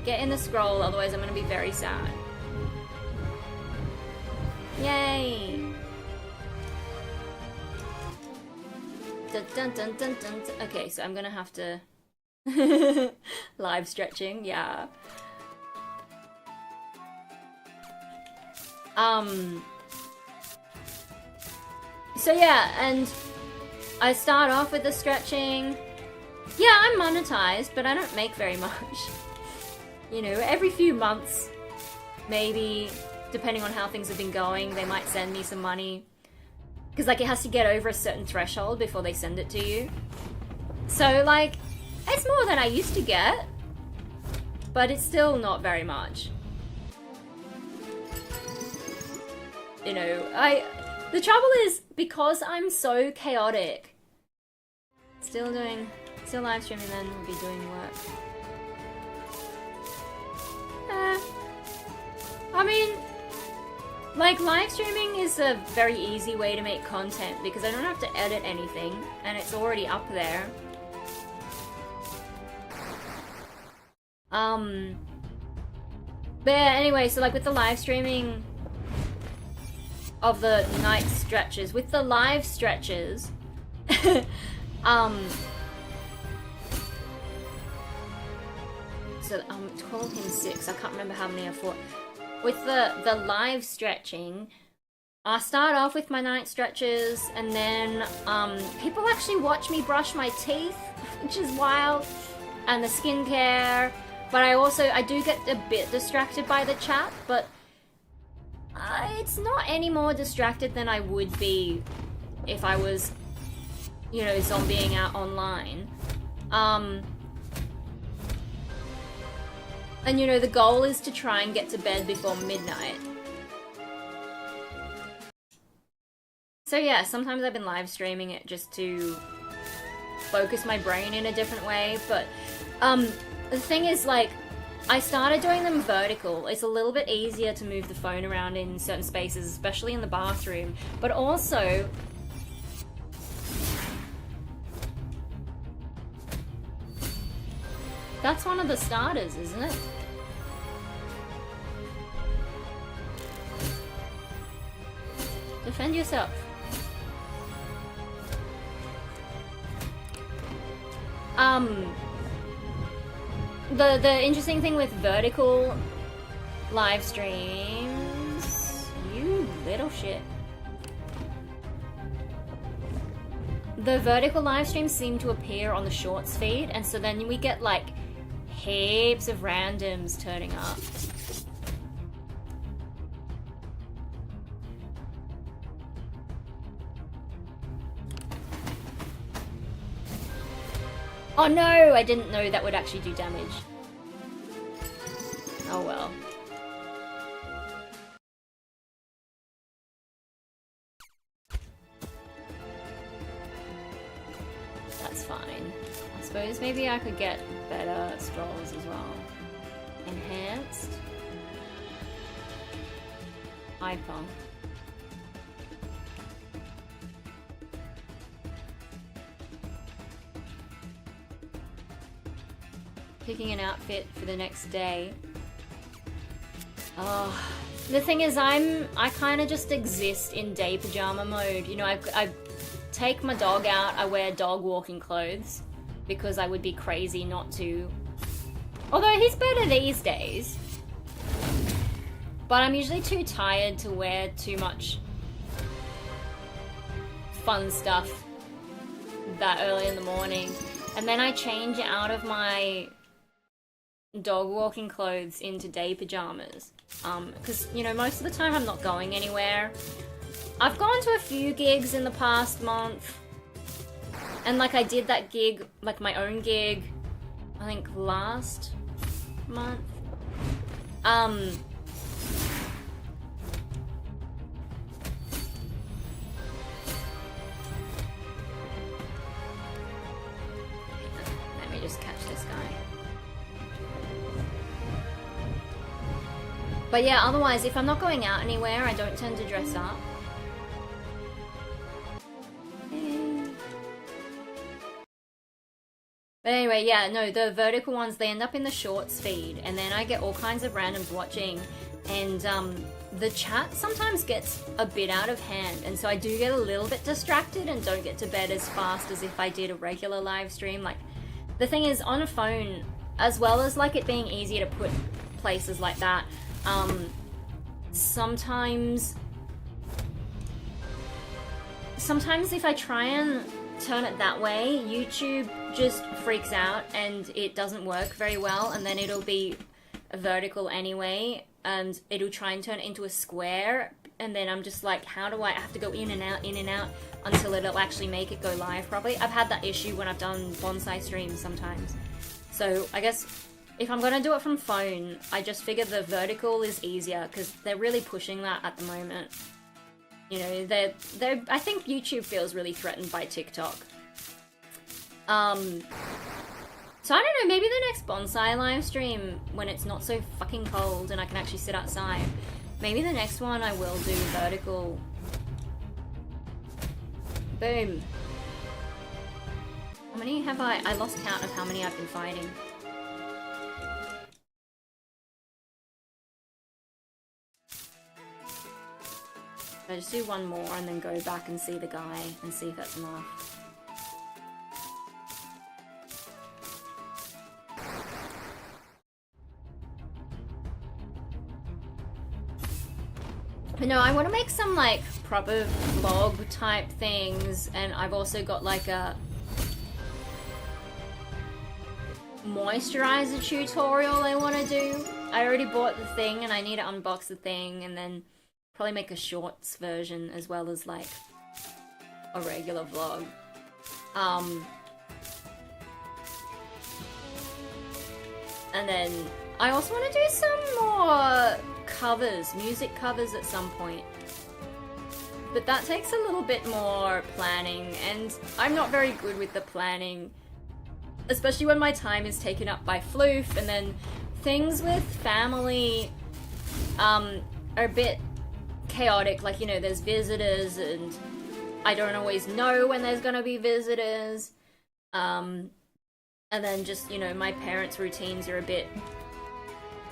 [SPEAKER 1] Get in the scroll, otherwise I'm gonna be very sad. Yay! Dun, dun, dun, dun, dun. Okay, so I'm gonna have to... live stretching, yeah. So yeah, and I start off with the stretching. Yeah, I'm monetized, but I don't make very much. You know, every few months, maybe, depending on how things have been going, they might send me some money. Because, like, it has to get over a certain threshold before they send it to you. So, like, it's more than I used to get, but it's still not very much. You know, the trouble is, because I'm so chaotic, still live streaming, then we'll be doing work. I mean, like, live streaming is a very easy way to make content because I don't have to edit anything and it's already up there. But yeah, anyway, so like with the live streaming of the night stretches, with the live stretches, so 12 and 6, I can't remember how many I fought. With the live stretching, I start off with my night stretches, and then people actually watch me brush my teeth, which is wild, and the skincare. But I do get a bit distracted by the chat, but it's not any more distracted than I would be if I was, you know, zombieing out online. And you know, the goal is to try and get to bed before midnight. So yeah, sometimes I've been live streaming it just to focus my brain in a different way, but the thing is, like, I started doing them vertical. It's a little bit easier to move the phone around in certain spaces, especially in the bathroom, but also that's one of the starters, isn't it? Defend yourself. The interesting thing with vertical live streams, you little shit. The vertical live streams seem to appear on the shorts feed, and so then we get like heaps of randoms turning up. Oh no, I didn't know that would actually do damage. Oh well. That's fine. I suppose maybe I could get better scrolls as well. Enhanced. Hyper. Picking an outfit for the next day. Oh, the thing is, I kind of just exist in day pajama mode. You know, I take my dog out, I wear dog walking clothes because I would be crazy not to. Although he's better these days. But I'm usually too tired to wear too much fun stuff that early in the morning. And then I change out of my dog walking clothes into day pajamas. Because, you know, most of the time I'm not going anywhere. I've gone to a few gigs in the past month. And, like, I did that gig, like, my own gig, I think last month. Let me just catch this guy. But yeah, otherwise, if I'm not going out anywhere, I don't tend to dress up. But anyway, yeah, no, the vertical ones, they end up in the shorts feed, and then I get all kinds of randoms watching, and the chat sometimes gets a bit out of hand, and so I do get a little bit distracted and don't get to bed as fast as if I did a regular live stream. Like, the thing is, on a phone, as well as like it being easier to put places like that, sometimes if I try and turn it that way, YouTube just freaks out and it doesn't work very well, and then it'll be vertical anyway, and it'll try and turn it into a square, and then I'm just like, how do I have to go in and out until it'll actually make it go live properly? I've had that issue when I've done bonsai streams sometimes. So I guess if I'm gonna do it from phone, I just figure the vertical is easier because they're really pushing that at the moment. You know, I think YouTube feels really threatened by TikTok. So I don't know, maybe the next bonsai live stream, when it's not so fucking cold and I can actually sit outside, maybe the next one I will do vertical. Boom. How many have I lost count of how many I've been fighting. I just do one more and then go back and see the guy and see if that's enough. But no, I want to make some like proper vlog type things, and I've also got like a moisturizer tutorial I want to do. I already bought the thing and I need to unbox the thing and then probably make a shorts version as well as like a regular vlog. And then I also want to do some more covers, music covers at some point. But that takes a little bit more planning, and I'm not very good with the planning, especially when my time is taken up by floof, and then things with family are a bit chaotic. Like, you know, there's visitors and I don't always know when there's gonna be visitors, and then just, you know, my parents' routines are a bit...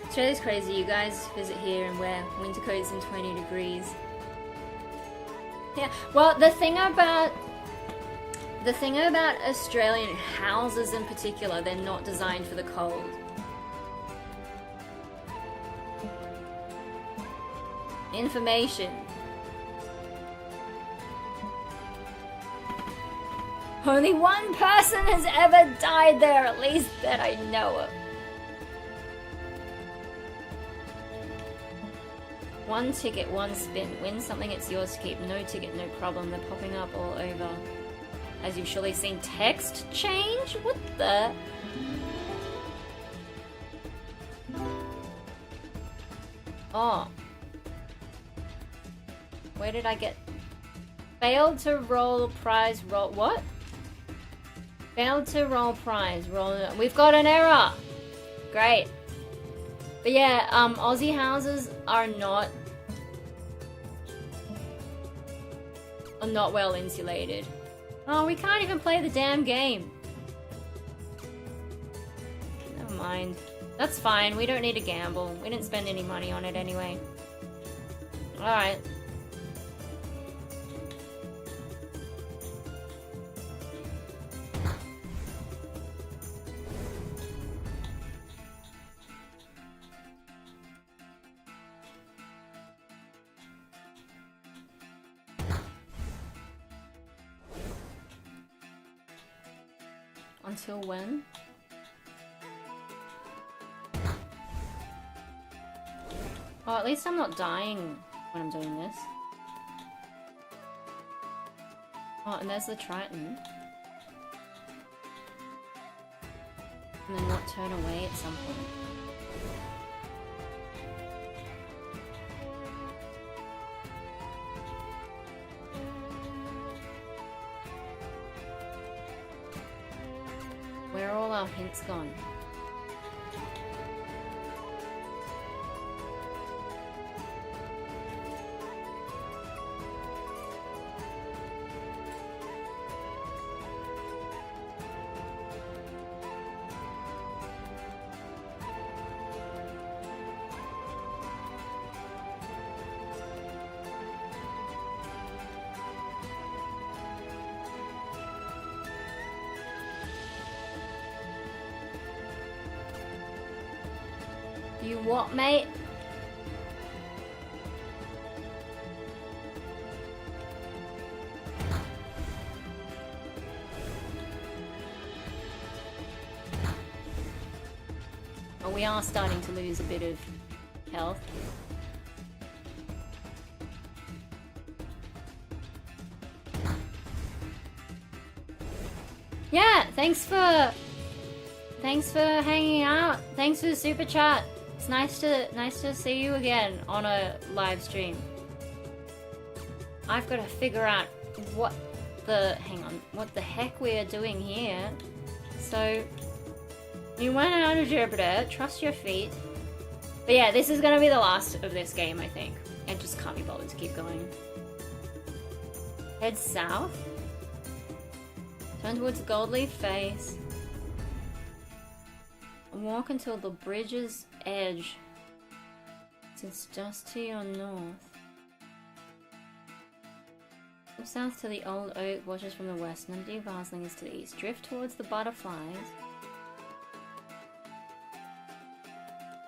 [SPEAKER 1] Australia's crazy. You guys visit here and wear winter coats and 20 degrees. Yeah, well, the thing about Australian houses in particular, they're not designed for the cold. Information. Only one person has ever died there, at least that I know of. One ticket, one spin. Win something, it's yours to keep. No ticket, no problem. They're popping up all over. As you've surely seen, text change? What the? Oh. Where did I get... Failed to roll prize, roll... What? Failed to roll prize, roll... We've got an error! Great. But yeah, Aussie houses are not well insulated. Oh, we can't even play the damn game. Never mind. That's fine, we don't need to gamble. We didn't spend any money on it anyway. Alright. Until when? Oh, at least I'm not dying when I'm doing this. Oh, and there's the Triton. And then not turn away at some point. Where are all our hints gone? You what, mate? Oh, we are starting to lose a bit of health. Yeah, thanks for hanging out. Thanks for the super chat. It's nice to see you again on a live stream. I've got to figure out what the heck we are doing here. So you went out of Jupiter, trust your feet. But yeah, this is gonna be the last of this game, I think. I just can't be bothered to keep going. Head south. Turn towards the Goldleaf face. Walk until the bridge's edge. It's just to your north. Go south to the old oak watches from the west, and empty Varsling is to the east. Drift towards the butterflies.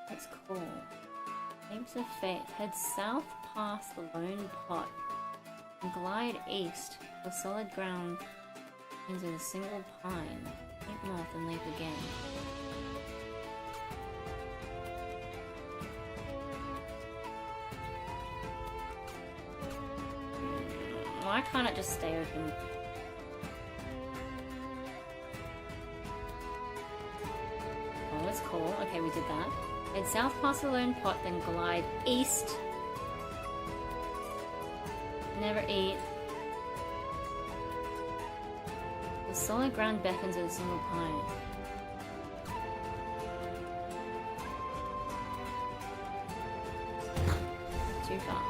[SPEAKER 1] That's cool. Apes of Faith. Head south past the lone pot and glide east for solid ground into the single pine. Keep north and leap again. Why can't it just stay open? Oh, that's cool. Okay, we did that. Head south past the lone pot, then glide east. Never eat. The solid ground beckons with a single pine. Too far.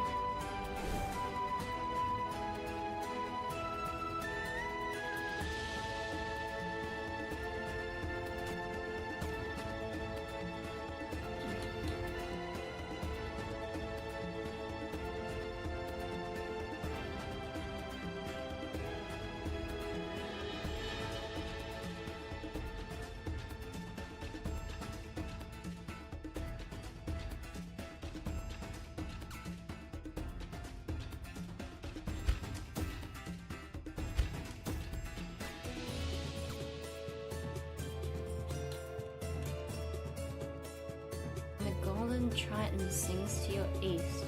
[SPEAKER 1] Triton sings to your east.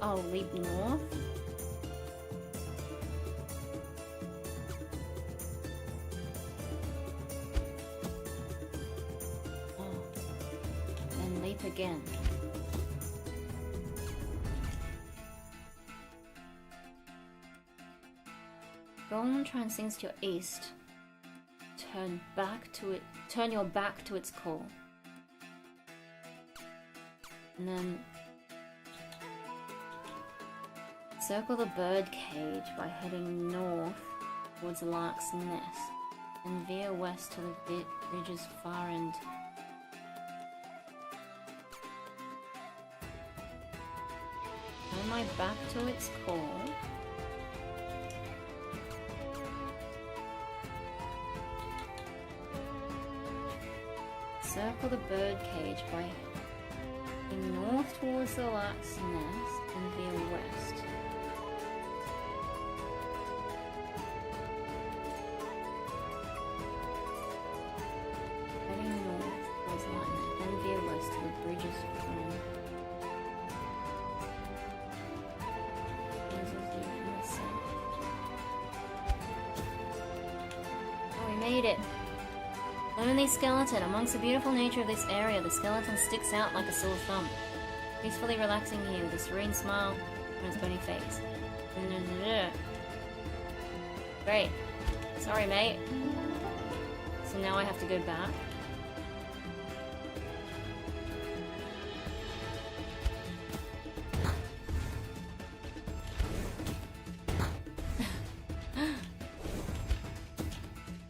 [SPEAKER 1] Oh, leap north? Oh. Then leap again. Golden Trine sings to your east. Turn your back to its call. And then circle the bird cage by heading north towards the lark's nest, and veer west to the ridge's far end. Turn my back to its call. Circle the bird cage by heading north towards the lark's nest and veer west. Heading north towards the lark's nest, then veer west to the bridge's front. Oh, we made it! Lonely skeleton. Amongst the beautiful nature of this area, the skeleton sticks out like a sore thumb. Peacefully relaxing here with a serene smile on his bony face. Great. Sorry, mate. So now I have to go back.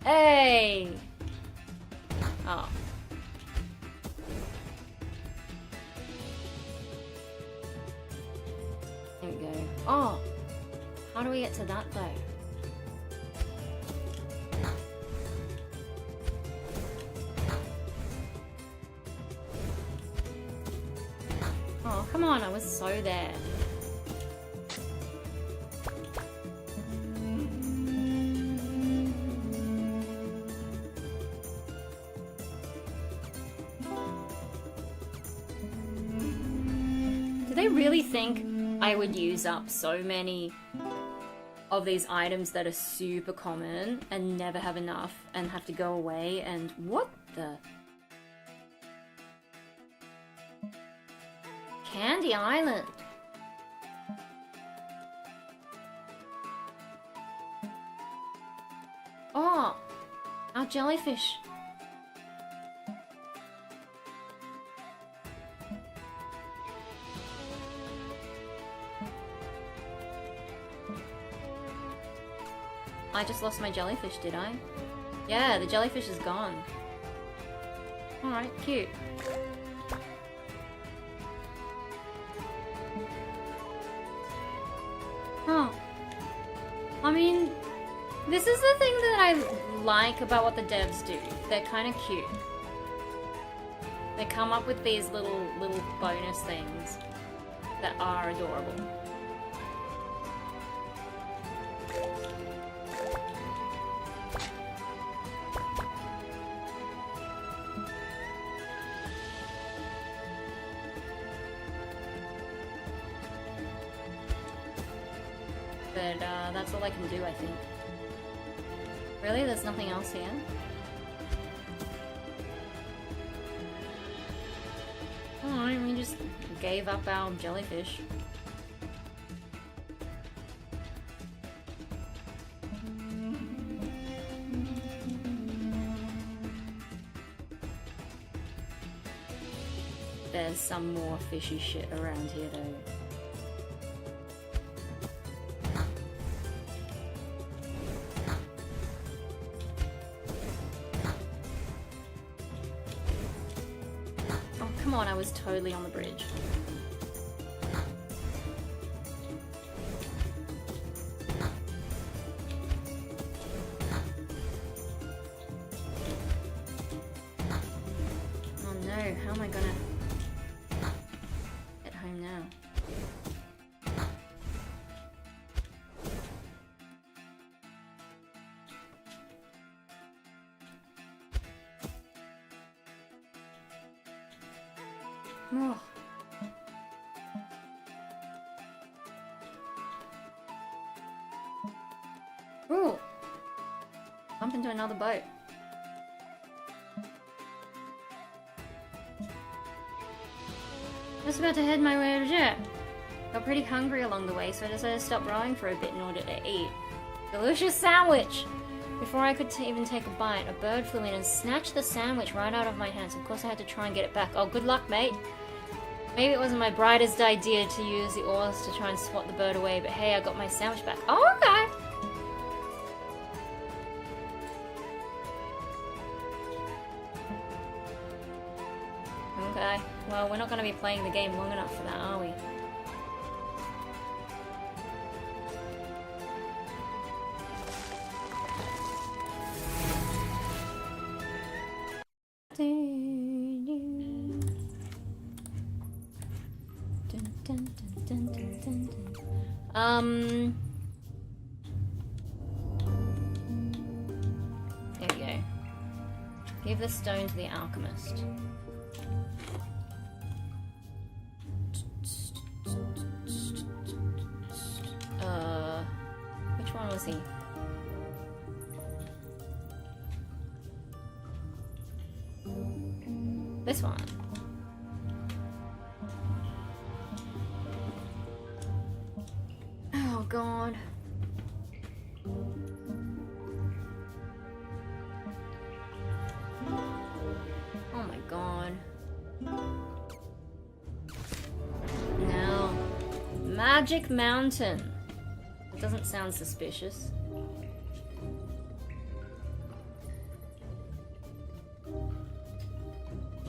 [SPEAKER 1] Hey! Oh. There we go. Oh! How do we get to that though? Oh, come on, I was so there. Do they really think I would use up so many of these items that are super common and never have enough and have to go away and what the... Candy Island. Oh, our jellyfish. I just lost my jellyfish, did I? Yeah, the jellyfish is gone. Alright, cute. Huh. I mean, this is the thing that I like about what the devs do. They're kind of cute. They come up with these little bonus things that are adorable. But that's all I can do, I think. Really? There's nothing else here? Alright, we just gave up our jellyfish. There's some more fishy shit around here though. Come on, I was totally on the bridge. Oh no, how am I gonna get home now? Oh. Ooh! Bump into another boat. I was about to head my way to jet. Got pretty hungry along the way, so I decided to stop rowing for a bit in order to eat. Delicious sandwich! Before I could even take a bite, a bird flew in and snatched the sandwich right out of my hands. Of course I had to try and get it back. Oh, good luck, mate. Maybe it wasn't my brightest idea to use the oars to try and swat the bird away, but hey, I got my sandwich back. Oh, okay! Okay, well, we're not going to be playing the game long enough for that, are we? There we go. Give the stone to the alchemist. Which one was he? This one. Oh god. Oh my god. Now, Magic Mountain. It doesn't sound suspicious.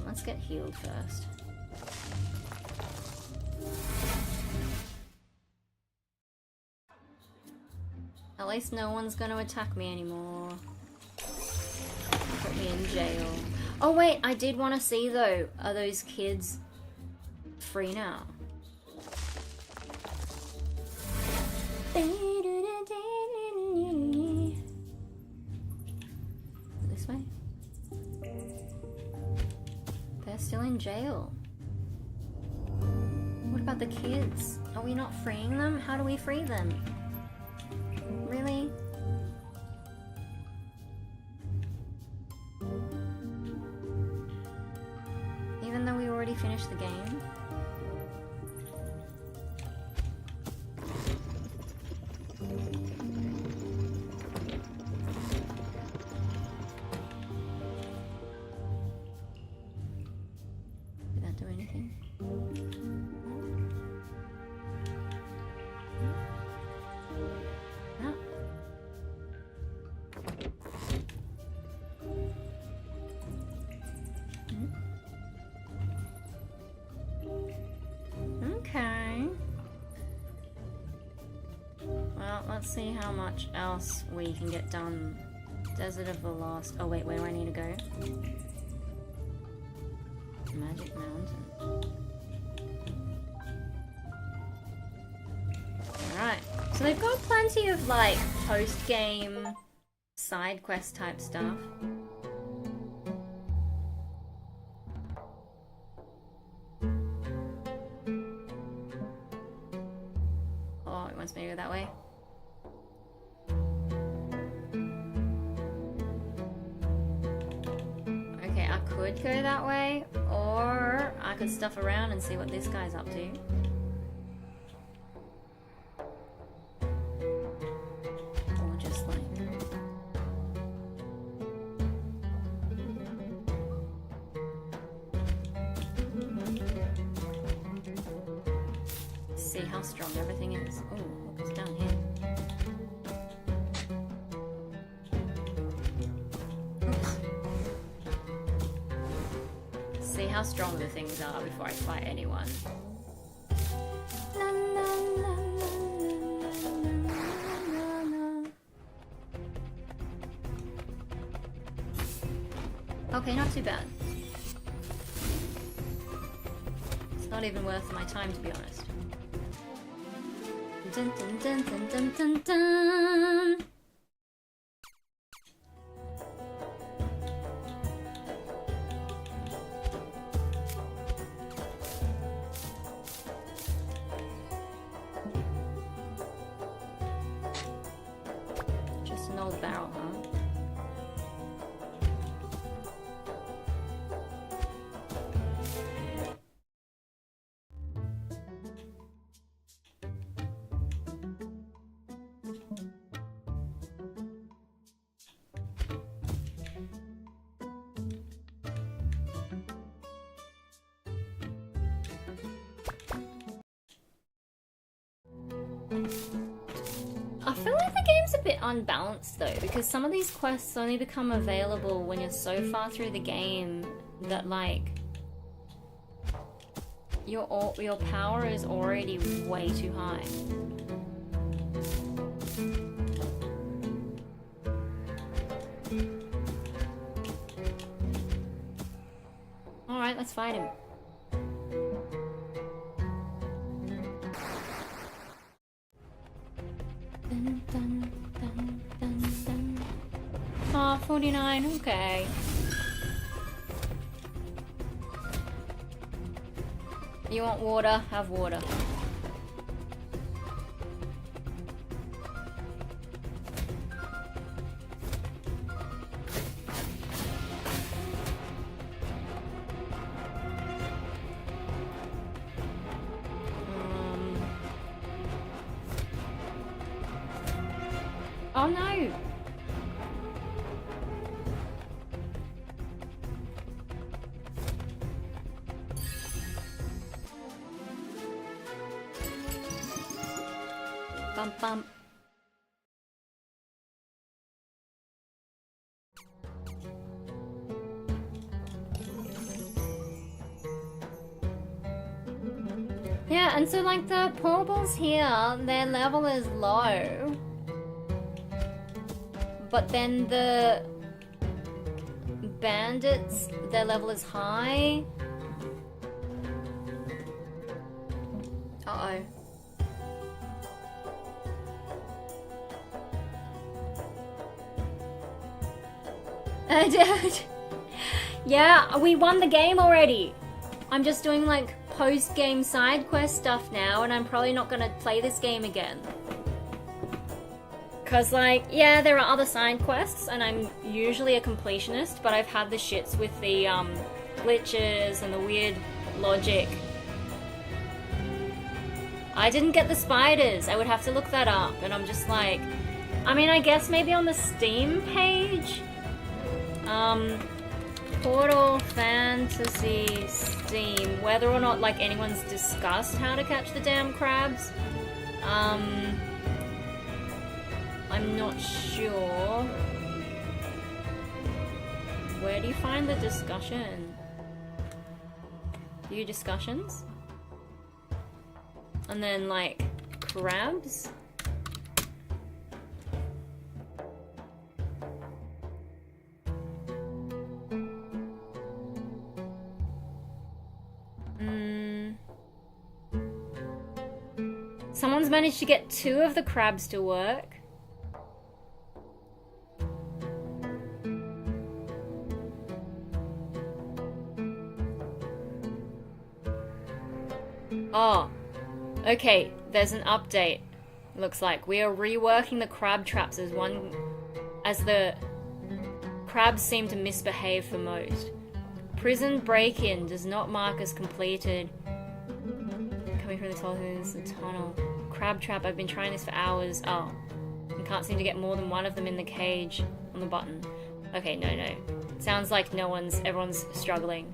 [SPEAKER 1] Let's get healed first. At least no one's gonna attack me anymore. Put me in jail. Oh wait, I did want to see though, are those kids free now. This way? They're still in jail. What about the kids? Are we not freeing them? How do we free them? Really? Even though we already finished the game? Did that do anything? No. Okay. Well, let's see how much else we can get done. Desert of the Lost. Oh wait, where do I need to go? Magic Mountain. Alright. So they've got plenty of like post-game side quest type stuff. Oh, it wants me to go that way. Okay, I could go that way, or I could stuff around and see what this guy's up to. Or just like... see how strong everything is. Oh, what goes down here? See how strong the things are before I fight anyone. Okay, not too bad. It's not even worth my time, to be honest. Dun dun dun dun dun dun dun. Just an old barrel, huh? I feel like the game's a bit unbalanced though, because some of these quests only become available when you're so far through the game that like your power is already way too high. Alright, let's fight him. Dun, dun, dun, dun. Oh, 49, okay. You want water? Have water. Oh no! Bump bump. Yeah, and so like the portables here, their level is low. But then the bandits, their level is high. Uh-oh. Yeah, we won the game already. I'm just doing like post-game side quest stuff now, and I'm probably not gonna play this game again. Cause like, yeah, there are other side quests, and I'm usually a completionist, but I've had the shits with the glitches and the weird logic. I didn't get the spiders. I would have to look that up, and I'm just like, I mean, I guess maybe on the Steam page? Portal Fantasy Steam, whether or not like anyone's discussed how to catch the damn crabs. I'm not sure. Where do you find the discussion? View discussions? And then like crabs? Someone's managed to get 2 of the crabs to work. Oh, okay, there's an update. Looks like we are reworking the crab traps as the crabs seem to misbehave for most. Prison break-in does not mark as completed. Coming from the tunnel. Crab trap, I've been trying this for hours. Oh, and can't seem to get more than one of them in the cage on the button. Okay, no. Sounds like everyone's struggling.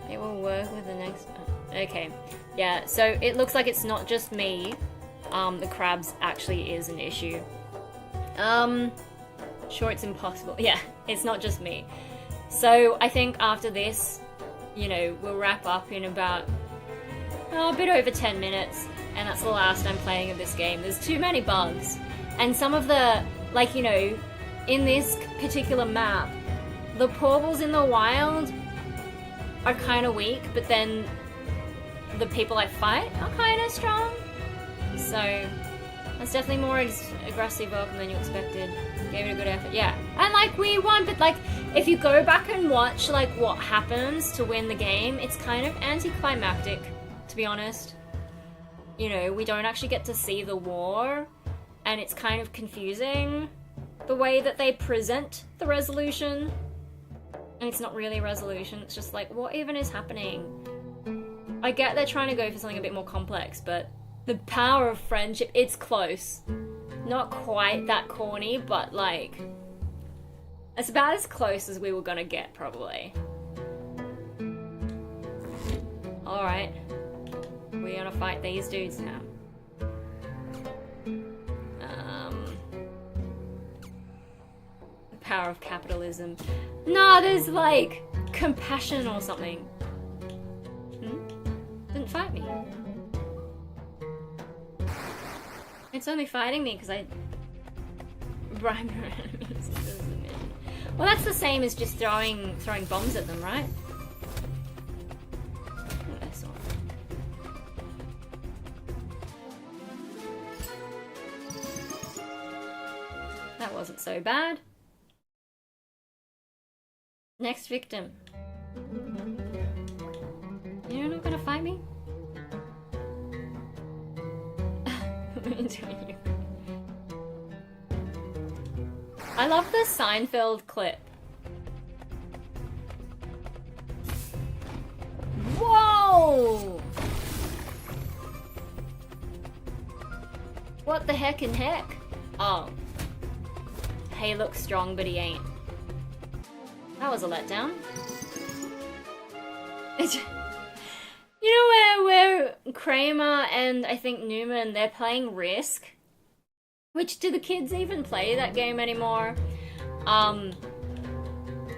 [SPEAKER 1] It will work with the next... Okay, yeah, so it looks like it's not just me. The crabs actually is an issue. Sure, it's impossible. Yeah, it's not just me. So I think after this, you know, we'll wrap up in about a bit over 10 minutes, and that's the last I'm playing of this game. There's too many bugs, and some of the, like, you know, in this particular map, the portals in the wild are kind of weak, but then the people I fight are kind of strong. So that's definitely more aggressive welcome than you expected. Gave it a good effort, yeah. And like we won, but like if you go back and watch like what happens to win the game, it's kind of anticlimactic, to be honest. You know, we don't actually get to see the war, and it's kind of confusing the way that they present the resolution. And it's not really a resolution, it's just like, what even is happening? I get they're trying to go for something a bit more complex, but the power of friendship, it's close. Not quite that corny, but like, it's about as close as we were gonna get, probably. Alright. We're gonna fight these dudes now. The power of capitalism. Nah, there's like compassion or something. Didn't fight me. It's only fighting me because I bribe her enemies. Well, that's the same as just throwing bombs at them, right? That wasn't so bad. Next victim. You're not gonna fight me? I love the Seinfeld clip. Whoa! What the heck in heck? Oh. He looks strong, but he ain't. That was a letdown. You know where Kramer and I think Newman, they're playing Risk? Which, do the kids even play that game anymore? And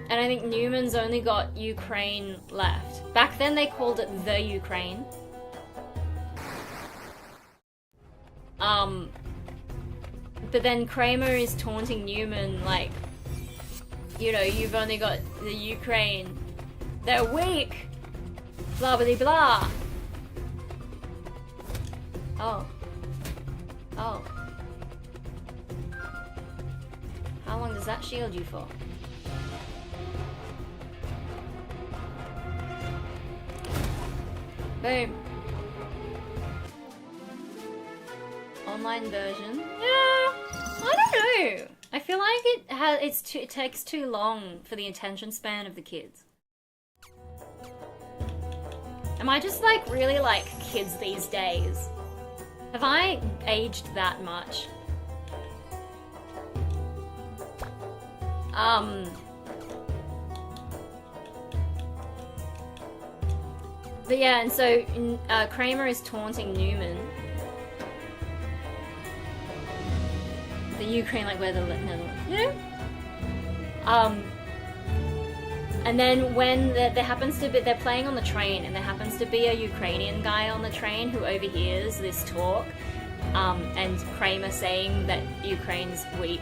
[SPEAKER 1] I think Newman's only got Ukraine left. Back then they called it the Ukraine. But then Kramer is taunting Newman like, you know, you've only got the Ukraine. They're weak. Blah blah blah. Oh. Oh. How long does that shield you for? Boom. Online version. Yeah, I don't know. I feel like it takes too long for the attention span of the kids. Am I just like really like kids these days? Have I aged that much? But yeah, and so Kramer is taunting Newman. The Ukraine, like where the Netherlands, you know? And then when there happens to be, they're playing on the train, and there happens to be a Ukrainian guy on the train who overhears this talk, and Kramer saying that Ukraine's weak,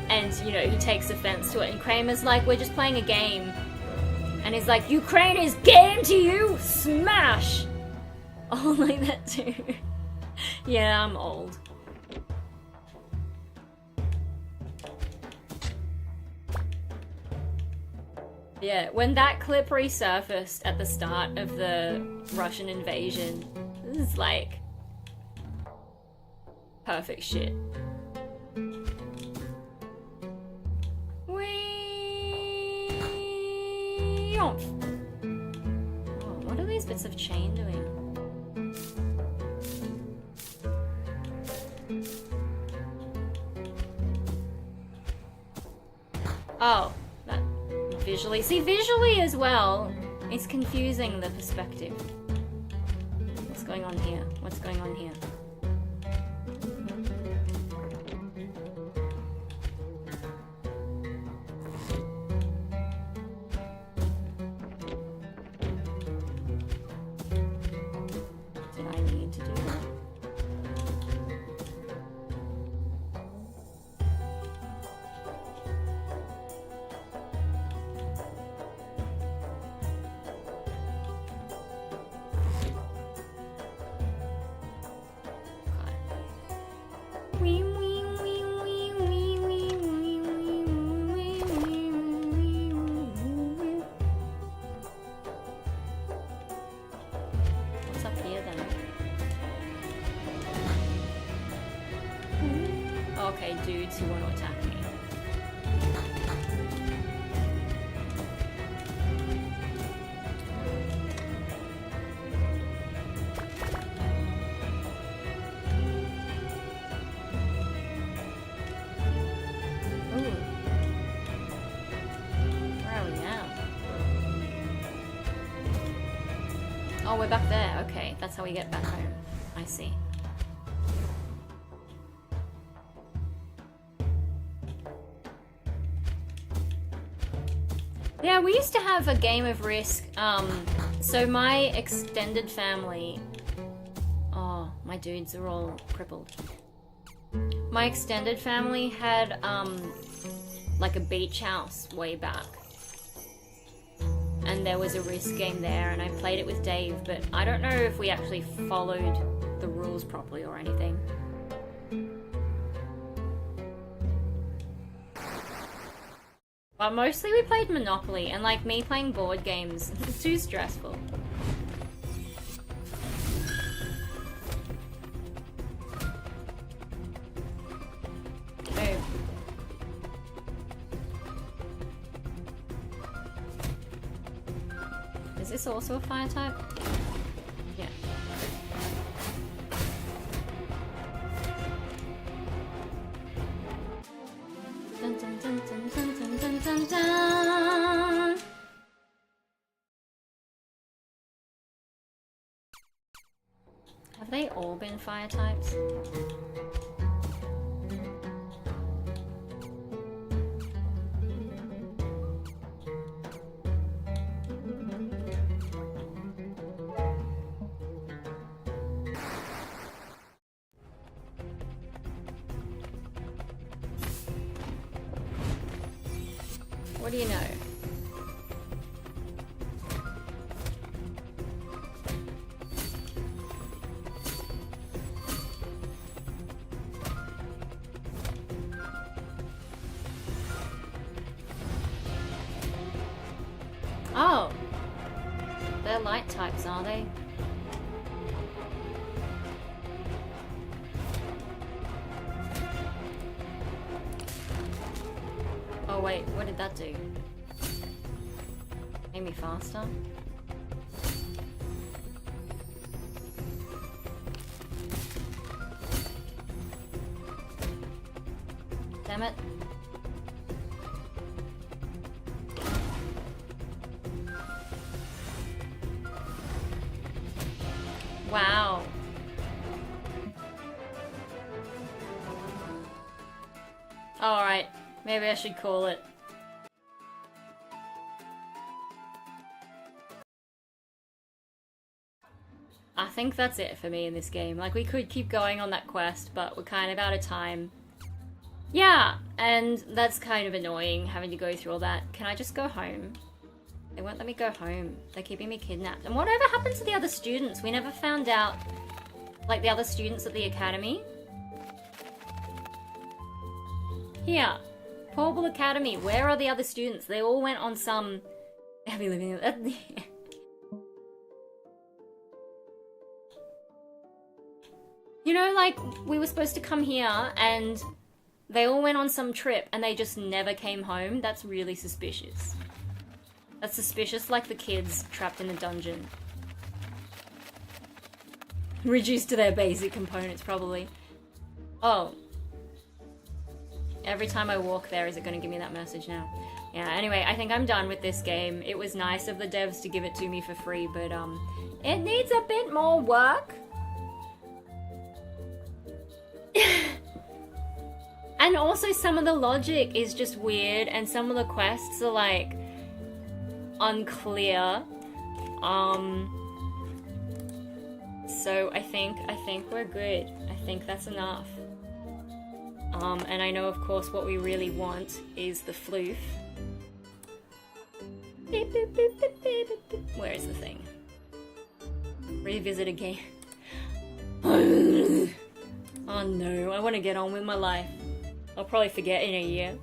[SPEAKER 1] and you know, he takes offense to it, and Kramer's like, we're just playing a game, and he's like, Ukraine is game to you, smash! Oh, like that too. Yeah, I'm old. Yeah, when that clip resurfaced at the start of the Russian invasion, this is like perfect shit. Oh, what are these bits of chain doing? Oh, that visually. See, visually as well, it's confusing the perspective. What's going on here? What's going on here? Did I need to do that? What's up here then? Okay, dudes who want to attack me. Oh, we're back there. Okay, that's how we get back home. I see. Yeah, we used to have a game of Risk. So my extended family... Oh, my dudes are all crippled. My extended family had, like a beach house way back. And there was a Risk game there, and I played it with Dave, but I don't know if we actually followed the rules properly or anything. But mostly we played Monopoly, and like me playing board games, it's too stressful. Is this also a fire type? Yeah. Dun, dun, dun, dun, dun, dun, dun, dun, dun. Have they all been fire types? do you know? Oh. They're light types, are they? Oh wait, what did that do? Made me faster? Damn it. Wow. Alright, maybe I should call it. I think that's it for me in this game. Like, we could keep going on that quest, but we're kind of out of time. Yeah, and that's kind of annoying, having to go through all that. Can I just go home? They won't let me go home. They're keeping me kidnapped. And whatever happened to the other students? We never found out, like, the other students at the academy. Here. Portable Academy. Where are the other students? They all went on some... heavy living... You know, like, we were supposed to come here and they all went on some trip and they just never came home. That's really suspicious. That's suspicious, like the kids trapped in the dungeon. Reduced to their basic components, probably. Oh. Every time I walk there, is it going to give me that message now? Yeah, anyway, I think I'm done with this game. It was nice of the devs to give it to me for free, but, it needs a bit more work. And also some of the logic is just weird, and some of the quests are, like, unclear. So I think we're good. I think that's enough. And I know, of course, what we really want is the floof. Where is the thing? Revisit a game. Oh no, I want to get on with my life. I'll probably forget in a year.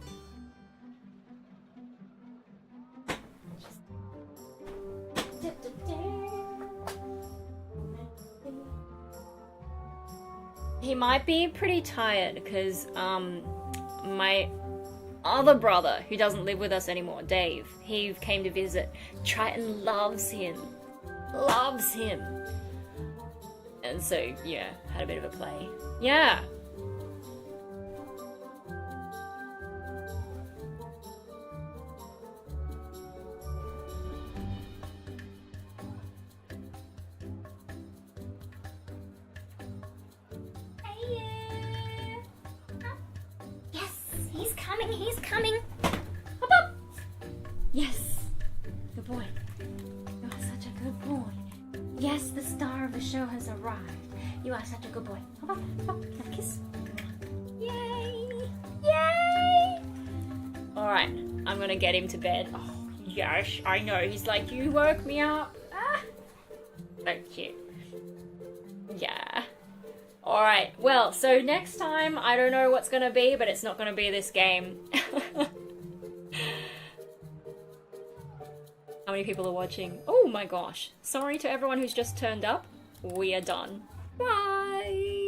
[SPEAKER 1] He might be pretty tired because my other brother, who doesn't live with us anymore, Dave, he came to visit. Triton loves him. Loves him. And so, yeah, had a bit of a play. Yeah. He's coming. Hop up. Yes. Good boy. You are such a good boy. Yes, the star of the show has arrived. You are such a good boy. Hop up, hop up. Have a kiss. Yay. Yay. Alright, I'm gonna get him to bed. Oh, yes, I know. He's like, you woke me up. Ah. So cute. Yeah. Alright, well, so next time, I don't know what's gonna be, but it's not gonna be this game. How many people are watching? Oh my gosh. Sorry to everyone who's just turned up. We are done. Bye!